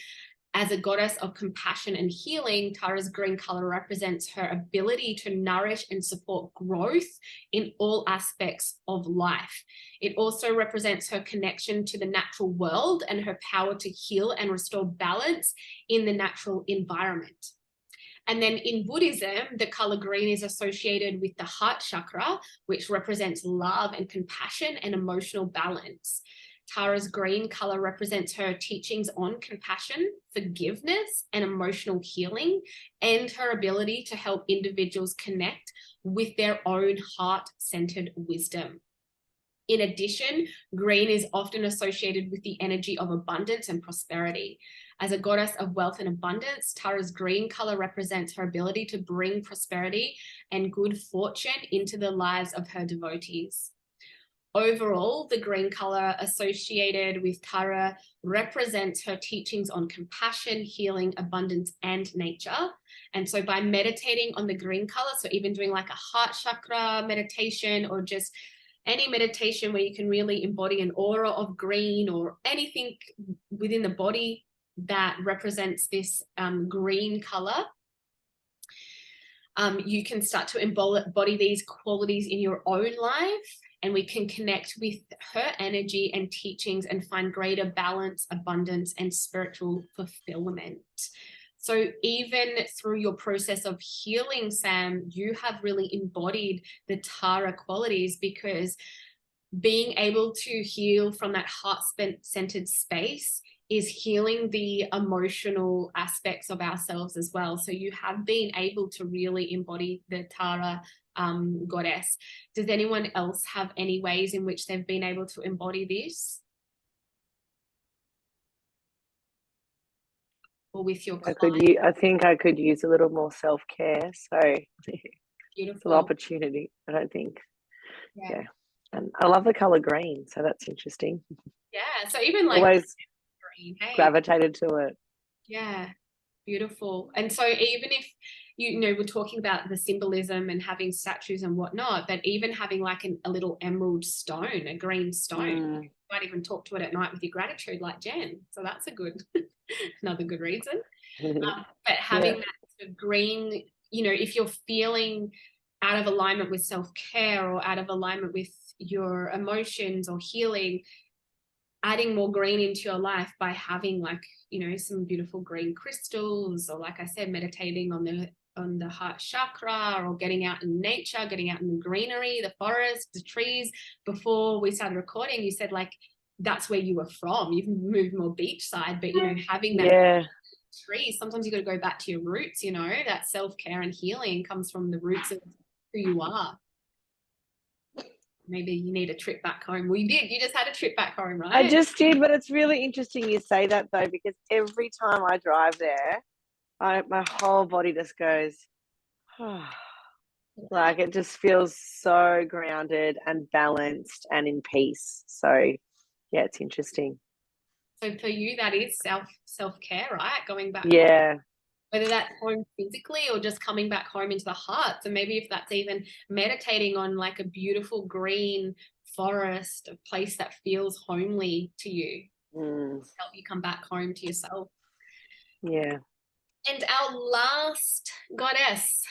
As a goddess of compassion and healing, Tara's green color represents her ability to nourish and support growth in all aspects of life. It also represents her connection to the natural world and her power to heal and restore balance in the natural environment. And then in Buddhism, the color green is associated with the heart chakra, which represents love and compassion and emotional balance. Tara's green color represents her teachings on compassion, forgiveness, and emotional healing, and her ability to help individuals connect with their own heart-centered wisdom. In addition, green is often associated with the energy of abundance and prosperity. As a goddess of wealth and abundance, Tara's green color represents her ability to bring prosperity and good fortune into the lives of her devotees. Overall, the green color associated with Tara represents her teachings on compassion, healing, abundance, and nature. And so by meditating on the green color, so even doing like a heart chakra meditation, or just any meditation where you can really embody an aura of green, or anything within the body that represents this green color, you can start to embody these qualities in your own life, and we can connect with her energy and teachings and find greater balance, abundance, and spiritual fulfillment. So even through your process of healing, Sam, you have really embodied the Tara qualities, because being able to heal from that heart-centered space is healing the emotional aspects of ourselves as well. So you have been able to really embody the Tara goddess. Does anyone else have any ways in which they've been able to embody this? Or with your client? I think I could use a little more self-care. So Beautiful. it's an opportunity, I don't think. Yeah. And I love the color green, so that's interesting. Yeah. So even like always green, hey? gravitated to it. Yeah. Beautiful. And so even if you know, we're talking about the symbolism and having statues and whatnot, but even having like a little emerald stone, a green stone, you might even talk to it at night with your gratitude, like Jen. So that's a good, another good reason. But having that sort of green, you know, if you're feeling out of alignment with self-care or out of alignment with your emotions or healing, adding more green into your life by having, like, you know, some beautiful green crystals, or like I said, meditating on the heart chakra, or getting out in nature, getting out in the greenery, the forest, the trees. Before we started recording, you said like that's where you were from. You've moved more beachside, but you know, having that trees, sometimes you got to go back to your roots. You know, that self-care and healing comes from the roots of who you are. Maybe you need a trip back home. Well, you did. You just had a trip back home, right? I just did, but it's really interesting you say that though, because every time I drive there, my whole body just goes, like it just feels so grounded and balanced and in peace. So yeah, it's interesting. So for you, that is self-care, right? Going back Yeah. home. Whether that's home physically or just coming back home into the heart. So maybe if that's even meditating on like a beautiful green forest, a place that feels homely to you, help you come back home to yourself. Yeah. And our last goddess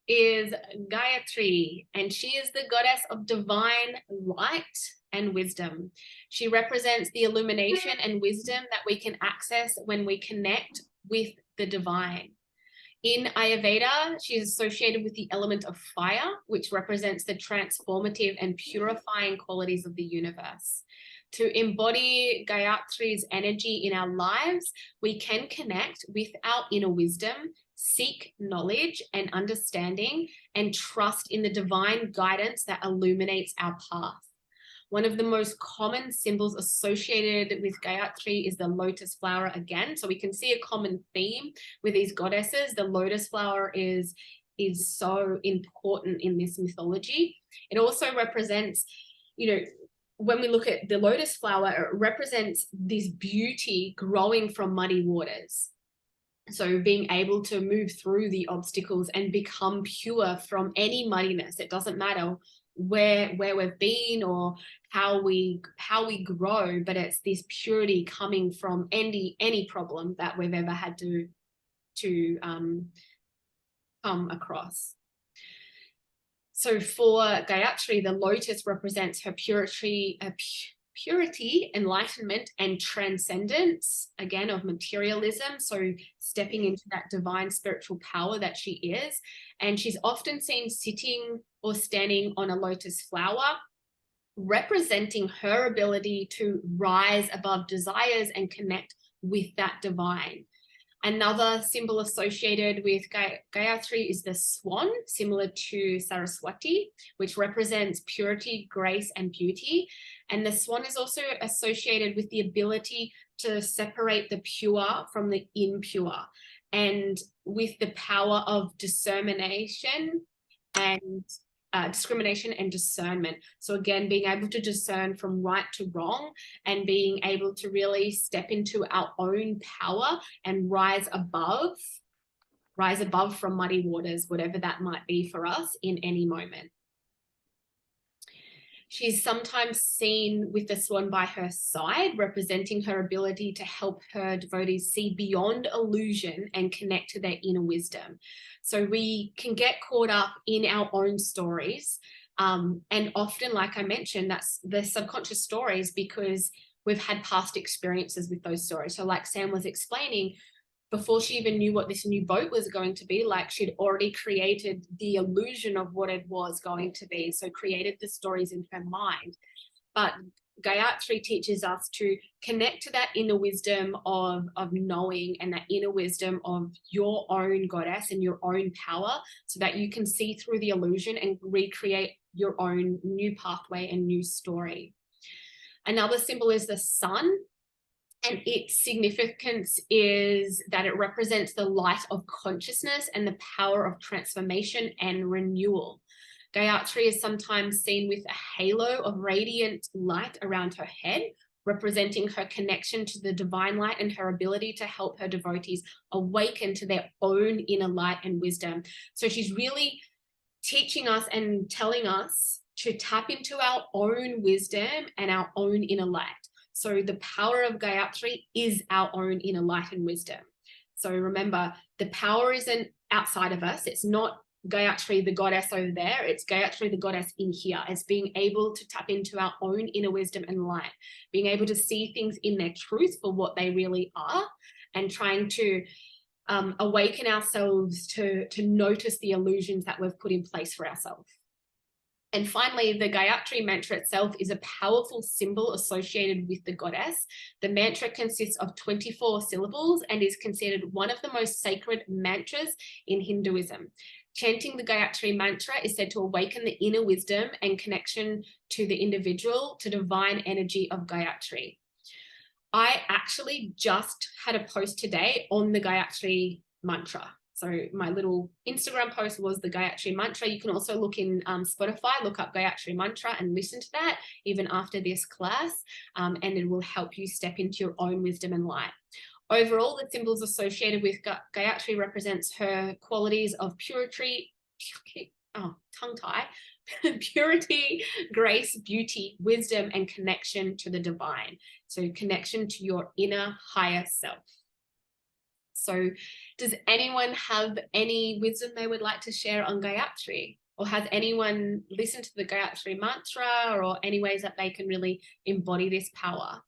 is Gayatri, and she is the goddess of divine light and wisdom. She represents the illumination and wisdom that we can access when we connect with the divine. In Ayurveda, she is associated with the element of fire, which represents the transformative and purifying qualities of the universe. To embody Gayatri's energy in our lives, we can connect with our inner wisdom, seek knowledge and understanding, and trust in the divine guidance that illuminates our path. One of the most common symbols associated with Gayatri is the lotus flower again. So we can see a common theme with these goddesses. The lotus flower is so important in this mythology. It also represents, you know, when we look at the lotus flower, it represents this beauty growing from muddy waters. So being able to move through the obstacles and become pure from any muddiness. It doesn't matter where we've been or how we grow, but it's this purity coming from any problem that we've ever had to come across. So for Gayatri, the lotus represents her purity, enlightenment, and transcendence, again, of materialism. So stepping into that divine spiritual power that she is. And she's often seen sitting or standing on a lotus flower, representing her ability to rise above desires and connect with that divine. Another symbol associated with Gayatri is the swan, similar to Saraswati, which represents purity, grace, and beauty. And the swan is also associated with the ability to separate the pure from the impure, and with the power of discrimination and discernment. So again, being able to discern from right to wrong and being able to really step into our own power and rise above from muddy waters, whatever that might be for us in any moment. She's sometimes seen with the swan by her side, representing her ability to help her devotees see beyond illusion and connect to their inner wisdom. So we can get caught up in our own stories. And often, like I mentioned, that's the subconscious stories because we've had past experiences with those stories. So like Sam was explaining, before she even knew what this new boat was going to be like, she'd already created the illusion of what it was going to be. So created the stories in her mind. But Gayatri teaches us to connect to that inner wisdom of knowing, and that inner wisdom of your own goddess and your own power, so that you can see through the illusion and recreate your own new pathway and new story. Another symbol is the sun, and its significance is that it represents the light of consciousness and the power of transformation and renewal. Gayatri is sometimes seen with a halo of radiant light around her head, representing her connection to the divine light and her ability to help her devotees awaken to their own inner light and wisdom. So she's really teaching us and telling us to tap into our own wisdom and our own inner light. So the power of Gayatri is our own inner light and wisdom. So remember, the power isn't outside of us. It's not Gayatri the goddess over there. It's Gayatri the goddess in here. It's being able to tap into our own inner wisdom and light, being able to see things in their truth for what they really are, and trying to awaken ourselves to notice the illusions that we've put in place for ourselves. And finally, the Gayatri mantra itself is a powerful symbol associated with the goddess. The mantra consists of 24 syllables and is considered one of the most sacred mantras in Hinduism. Chanting the Gayatri mantra is said to awaken the inner wisdom and connection to the individual, to divine energy of Gayatri. I actually just had a post today on the Gayatri mantra. So my little Instagram post was the Gayatri mantra. You can also look in Spotify, look up Gayatri mantra and listen to that even after this class, and it will help you step into your own wisdom and light. Overall, the symbols associated with Gayatri represents her qualities of purity, purity, grace, beauty, wisdom, and connection to the divine. So connection to your inner higher self. So does anyone have any wisdom they would like to share on Gayatri? Or has anyone listened to the Gayatri mantra, or any ways that they can really embody this power?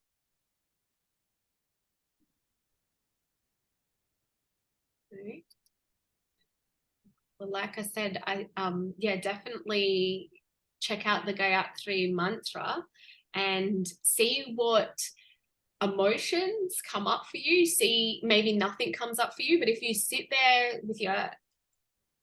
Okay. Well, like I said, yeah, definitely check out the Gayatri mantra and see what emotions come up for you. See, maybe nothing comes up for you, but if you sit there with your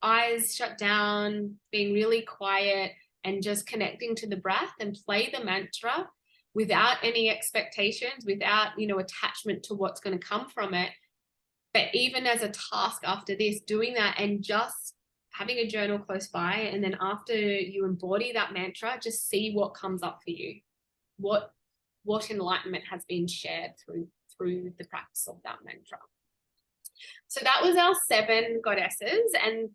eyes shut down, being really quiet and just connecting to the breath, and play the mantra without any expectations, without, attachment to what's going to come from it. But even as a task after this, doing that and just having a journal close by, and then after you embody that mantra, just see what comes up for you. What enlightenment has been shared through the practice of that mantra. So that was our 7 goddesses, and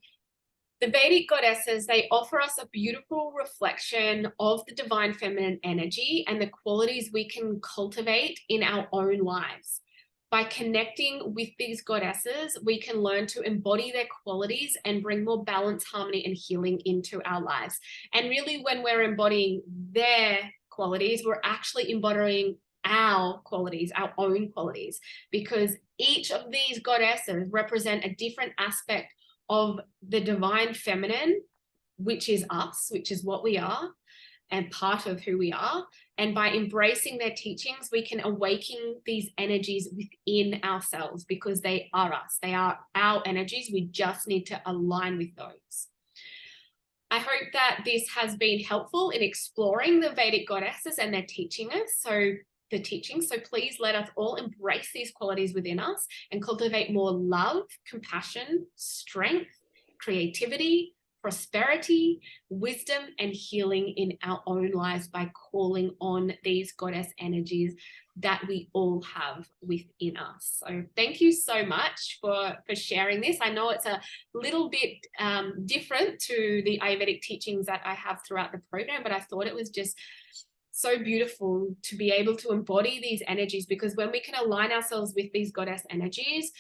the Vedic goddesses, they offer us a beautiful reflection of the divine feminine energy and the qualities we can cultivate in our own lives. By connecting with these goddesses, we can learn to embody their qualities and bring more balance, harmony, and healing into our lives. And really, when we're embodying their qualities, we're actually embodying our qualities, our own qualities, because each of these goddesses represent a different aspect of the divine feminine, which is us, which is what we are and part of who we are. And by embracing their teachings, we can awaken these energies within ourselves, because they are us. They are our energies. We just need to align with those. I hope that this has been helpful in exploring the Vedic goddesses and their teachings. So please let us all embrace these qualities within us and cultivate more love, compassion, strength, creativity, prosperity, wisdom, and healing in our own lives by calling on these goddess energies that we all have within us. So thank you so much for sharing this. I know it's a little bit different to the Ayurvedic teachings that I have throughout the program, but I thought it was just so beautiful to be able to embody these energies, because when we can align ourselves with these goddess energies,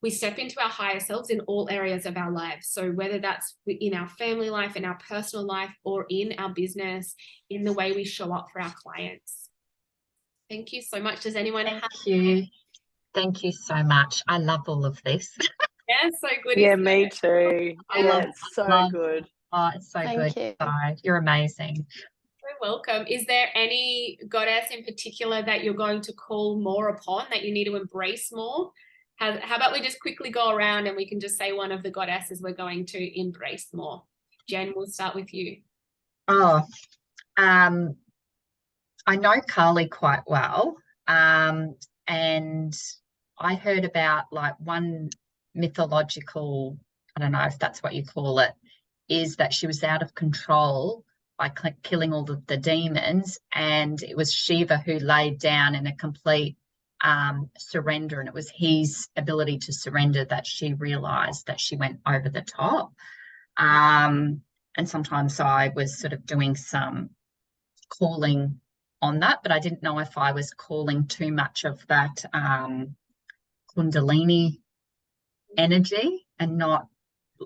we step into our higher selves in all areas of our lives. So whether that's in our family life, in our personal life, or in our business, in the way we show up for our clients. Thank you so much. Does anyone have? Thank you so much. I love all of this. Yeah, so good. Yeah, me too. Yeah, it's so good. Oh, it's so Thank good. you. You're amazing. You're welcome. Is there any goddess in particular that you're going to call more upon, that you need to embrace more? How about we just quickly go around and we can just say one of the goddesses we're going to embrace more. Jen, we'll start with you. Oh, I know Carly quite well. And I heard about like one mythological, I don't know if that's what you call it, is that she was out of control by killing all the demons, and it was Shiva who laid down in a complete surrender, and it was his ability to surrender that she realized that she went over the top. And sometimes I was sort of doing some calling on that, but I didn't know if I was calling too much of that Kundalini energy and not,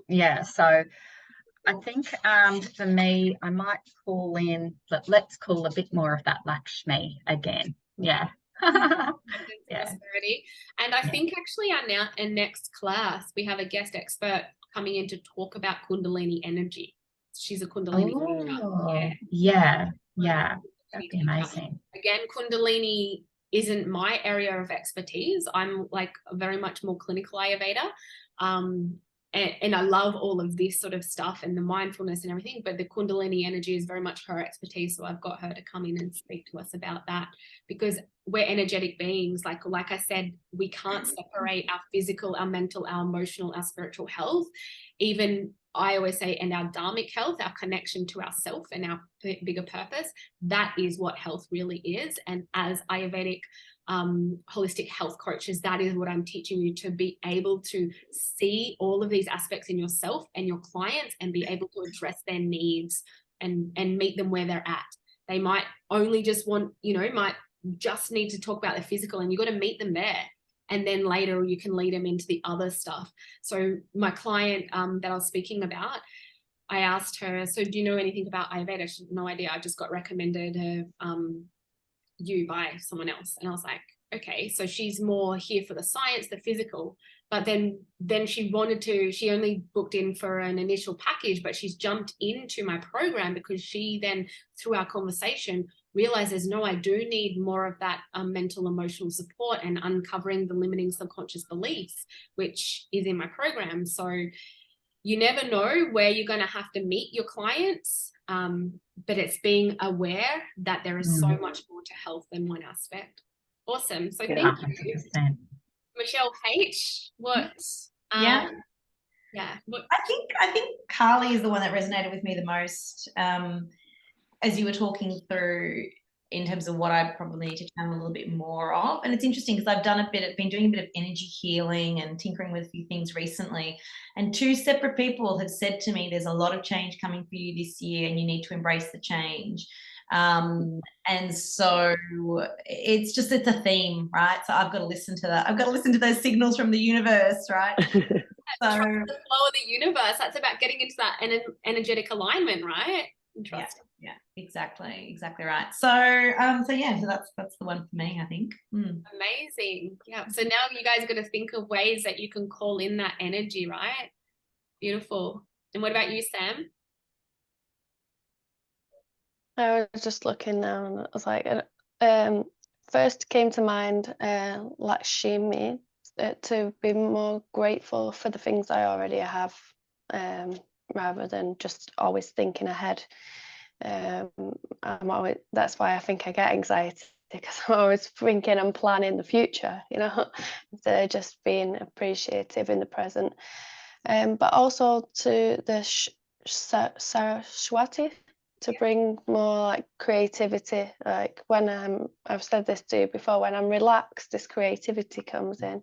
yeah. So I think for me, I might call in, let's call a bit more of that Lakshmi again. Yeah. Yeah. Prosperity. And I think actually in next class, we have a guest expert coming in to talk about Kundalini energy. She's a Kundalini. Oh, yeah. That'd be amazing. Again, Kundalini isn't my area of expertise. I'm like very much more clinical Ayurveda. And I love all of this sort of stuff and the mindfulness and everything, but the Kundalini energy is very much her expertise. So I've got her to come in and speak to us about that, because we're energetic beings. Like I said, we can't separate our physical, our mental, our emotional, our spiritual health. Even I always say, and our dharmic health, our connection to ourself and our bigger purpose, that is what health really is. And as Ayurvedic holistic health coaches, that is what I'm teaching you, to be able to see all of these aspects in yourself and your clients and be able to address their needs and meet them where they're at. They might only just want, might just need to talk about the physical, and you've got to meet them there. And then later you can lead them into the other stuff. So my client that I was speaking about, I asked her, so do you know anything about Ayurveda? She had no idea. I just got recommended you by someone else. And I was like, okay, so she's more here for the science, the physical. But then she only booked in for an initial package, but she's jumped into my program because she then, through our conversation, realizes, no, I do need more of that mental, emotional support and uncovering the limiting subconscious beliefs, which is in my program. So you never know where you're going to have to meet your clients, but it's being aware that there is so much more to health than one aspect. Awesome. So thank you. Michelle H, what? Yeah. What? I think Carly is the one that resonated with me the most, as you were talking through, in terms of what I probably need to channel a little bit more of. And it's interesting because I've been doing a bit of energy healing and tinkering with a few things recently. And two separate people have said to me, there's a lot of change coming for you this year and you need to embrace the change. And so it's a theme, right? So I've got to listen to that. I've got to listen to those signals from the universe, right? So the flow of the universe. That's about getting into that energetic alignment, right? Yeah, exactly right. So that's the one for me, I think. Amazing. Yeah. So now you guys got to think of ways that you can call in that energy, right? Beautiful. And what about you, Sam? I was just looking now and I was like, first came to mind Lakshmi, to be more grateful for the things I already have, rather than just always thinking ahead. That's why I think I get anxiety, because I'm always thinking and planning the future, instead of just being appreciative in the present. But also to the Saraswati, to bring more like creativity. Like when I've said this to you before, when I'm relaxed, this creativity comes in.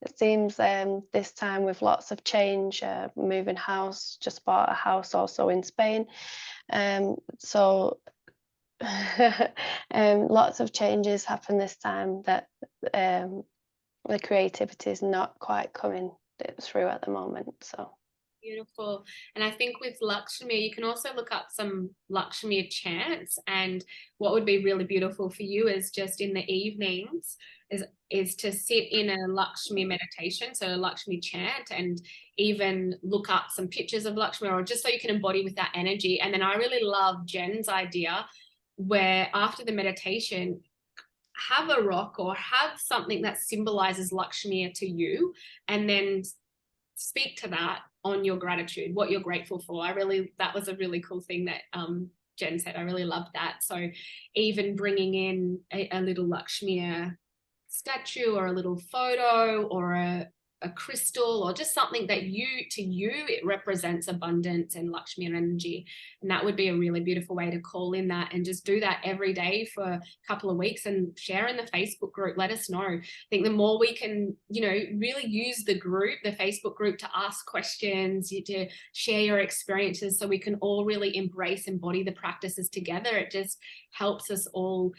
It seems this time with lots of change, moving house, just bought a house also in Spain. So lots of changes happen this time that the creativity is not quite coming through at the moment. So beautiful. And I think with Lakshmi, you can also look up some Lakshmi chants, and what would be really beautiful for you is just in the evenings is to sit in a Lakshmi meditation, so a Lakshmi chant, and even look up some pictures of Lakshmi, or just so you can embody with that energy. And then I really love Jen's idea where after the meditation, have a rock or have something that symbolizes Lakshmi to you, and then speak to that on your gratitude, what you're grateful for. That was a really cool thing that Jen said. I really loved that. So even bringing in a little Lakshmi statue or a little photo or a crystal, or just something that it represents abundance and Lakshmi energy. And that would be a really beautiful way to call in that, and just do that every day for a couple of weeks and share in the Facebook group. Let us know. I think the more we can, really use the group, the Facebook group, to ask questions, to share your experiences, so we can all really embody the practices together. It just helps us all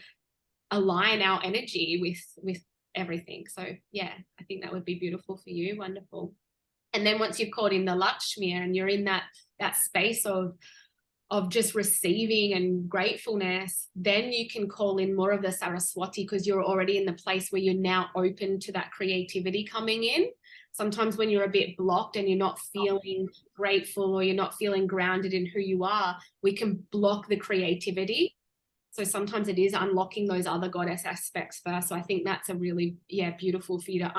align our energy with everything. So yeah, I think that would be beautiful for you. Wonderful. And then once you've called in the Lakshmi and you're in that space of just receiving and gratefulness, then you can call in more of the Saraswati, because you're already in the place where you're now open to that creativity coming in. Sometimes when you're a bit blocked and you're not feeling grateful, or you're not feeling grounded in who you are, we can block the creativity. So sometimes it is unlocking those other goddess aspects first. So I think that's a really, beautiful for you to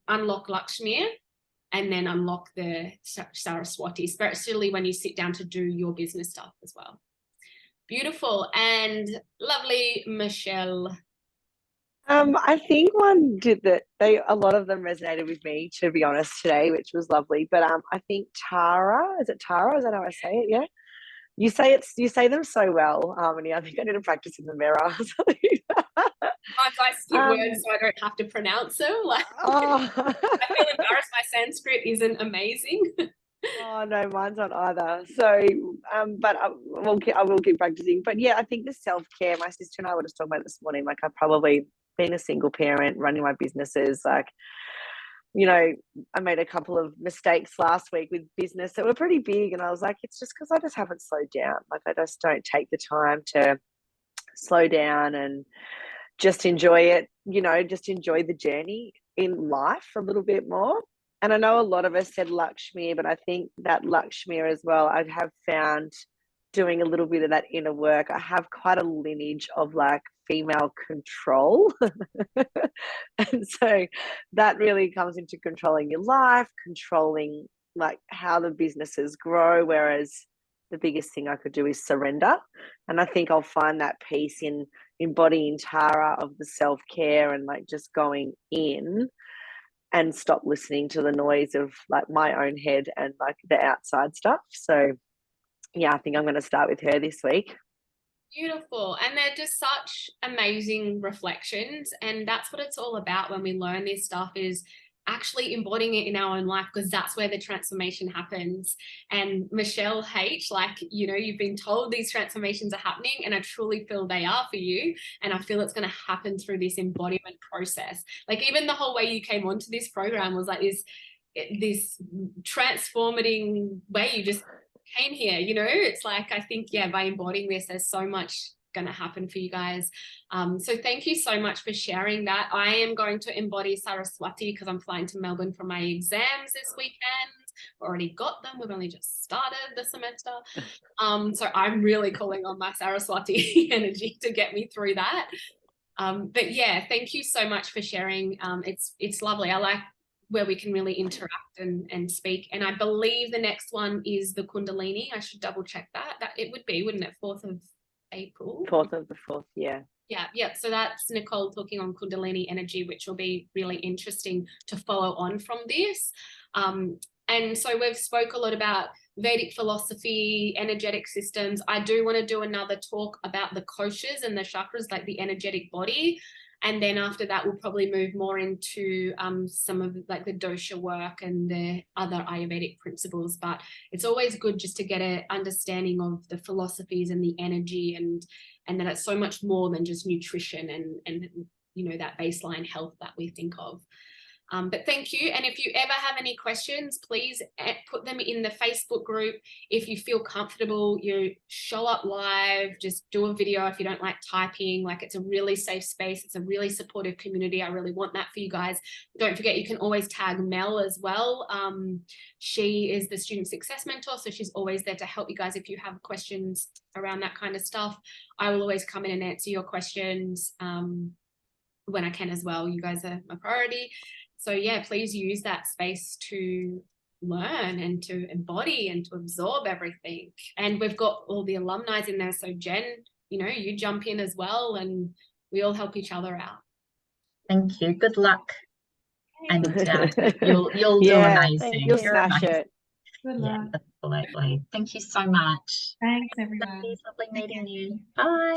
unlock Lakshmi, and then unlock the Saraswati, especially when you sit down to do your business stuff as well. Beautiful. And lovely Michelle. I think one did that. A lot of them resonated with me, to be honest, today, which was lovely. But I think Tara, is it Tara? Is that how I say it? Yeah. You say them so well, Harmony. I think I need to practice in the mirror. I skip words so I don't have to pronounce them. I feel embarrassed. My Sanskrit isn't amazing. Oh no, mine's not either. So, but I will keep practicing. But yeah, I think the self-care. My sister and I were just talking about this morning. Like, I've probably been a single parent, running my businesses. Like, I made a couple of mistakes last week with business that were pretty big, and I was like, it's just because I just haven't slowed down. Like, I just don't take the time to slow down and just enjoy it, just enjoy the journey in life a little bit more. And I know a lot of us said Lakshmi, but I think that Lakshmi as well, I have found doing a little bit of that inner work. I have quite a lineage of like female control. And so that really comes into controlling your life, controlling like how the businesses grow, whereas the biggest thing I could do is surrender. And I think I'll find that peace in embodying Tara of the self-care and like just going in and stop listening to the noise of like my own head and like the outside stuff. So yeah, I think I'm going to start with her this week. Beautiful. And they're just such amazing reflections. And that's what it's all about when we learn this stuff, is actually embodying it in our own life, because that's where the transformation happens. And Michelle H, like, you've been told these transformations are happening, and I truly feel they are for you. And I feel it's going to happen through this embodiment process. Like, even the whole way you came onto this program was like this transformating way you just came here. It's like, I think, by embodying this, there's so much going to happen for you guys. So thank you so much for sharing that. I am going to embody Saraswati because I'm flying to Melbourne for my exams this weekend. Already got them. We've only just started the semester. So I'm really calling on my Saraswati energy to get me through that. But yeah, thank you so much for sharing. It's lovely. I like where we can really interact and speak. And I believe the next one is the Kundalini. I should double check that it would be, wouldn't it? 4th of April. 4th of the 4th, yeah. Yeah. So that's Nicole talking on Kundalini energy, which will be really interesting to follow on from this. And so we've spoke a lot about Vedic philosophy, energetic systems. I do want to do another talk about the koshas and the chakras, like the energetic body. And then after that, we'll probably move more into some of like the dosha work and the other Ayurvedic principles. But it's always good just to get an understanding of the philosophies and the energy, and that it's so much more than just nutrition and that baseline health that we think of. But thank you. And if you ever have any questions, please put them in the Facebook group. If you feel comfortable, you show up live, just do a video if you don't like typing. Like, it's a really safe space. It's a really supportive community. I really want that for you guys. Don't forget, you can always tag Mel as well. She is the student success mentor, so she's always there to help you guys if you have questions around that kind of stuff. I will always come in and answer your questions when I can as well. You guys are my priority. So yeah, please use that space to learn and to embody and to absorb everything. And we've got all the alumni in there. So Jen, you know, you jump in as well, and we all help each other out. Thank you. Good luck. And you'll do amazing. You'll smash it. Good Yeah, luck. absolutely. Thank you so much. Thanks, everyone. Lovely meeting you. Bye.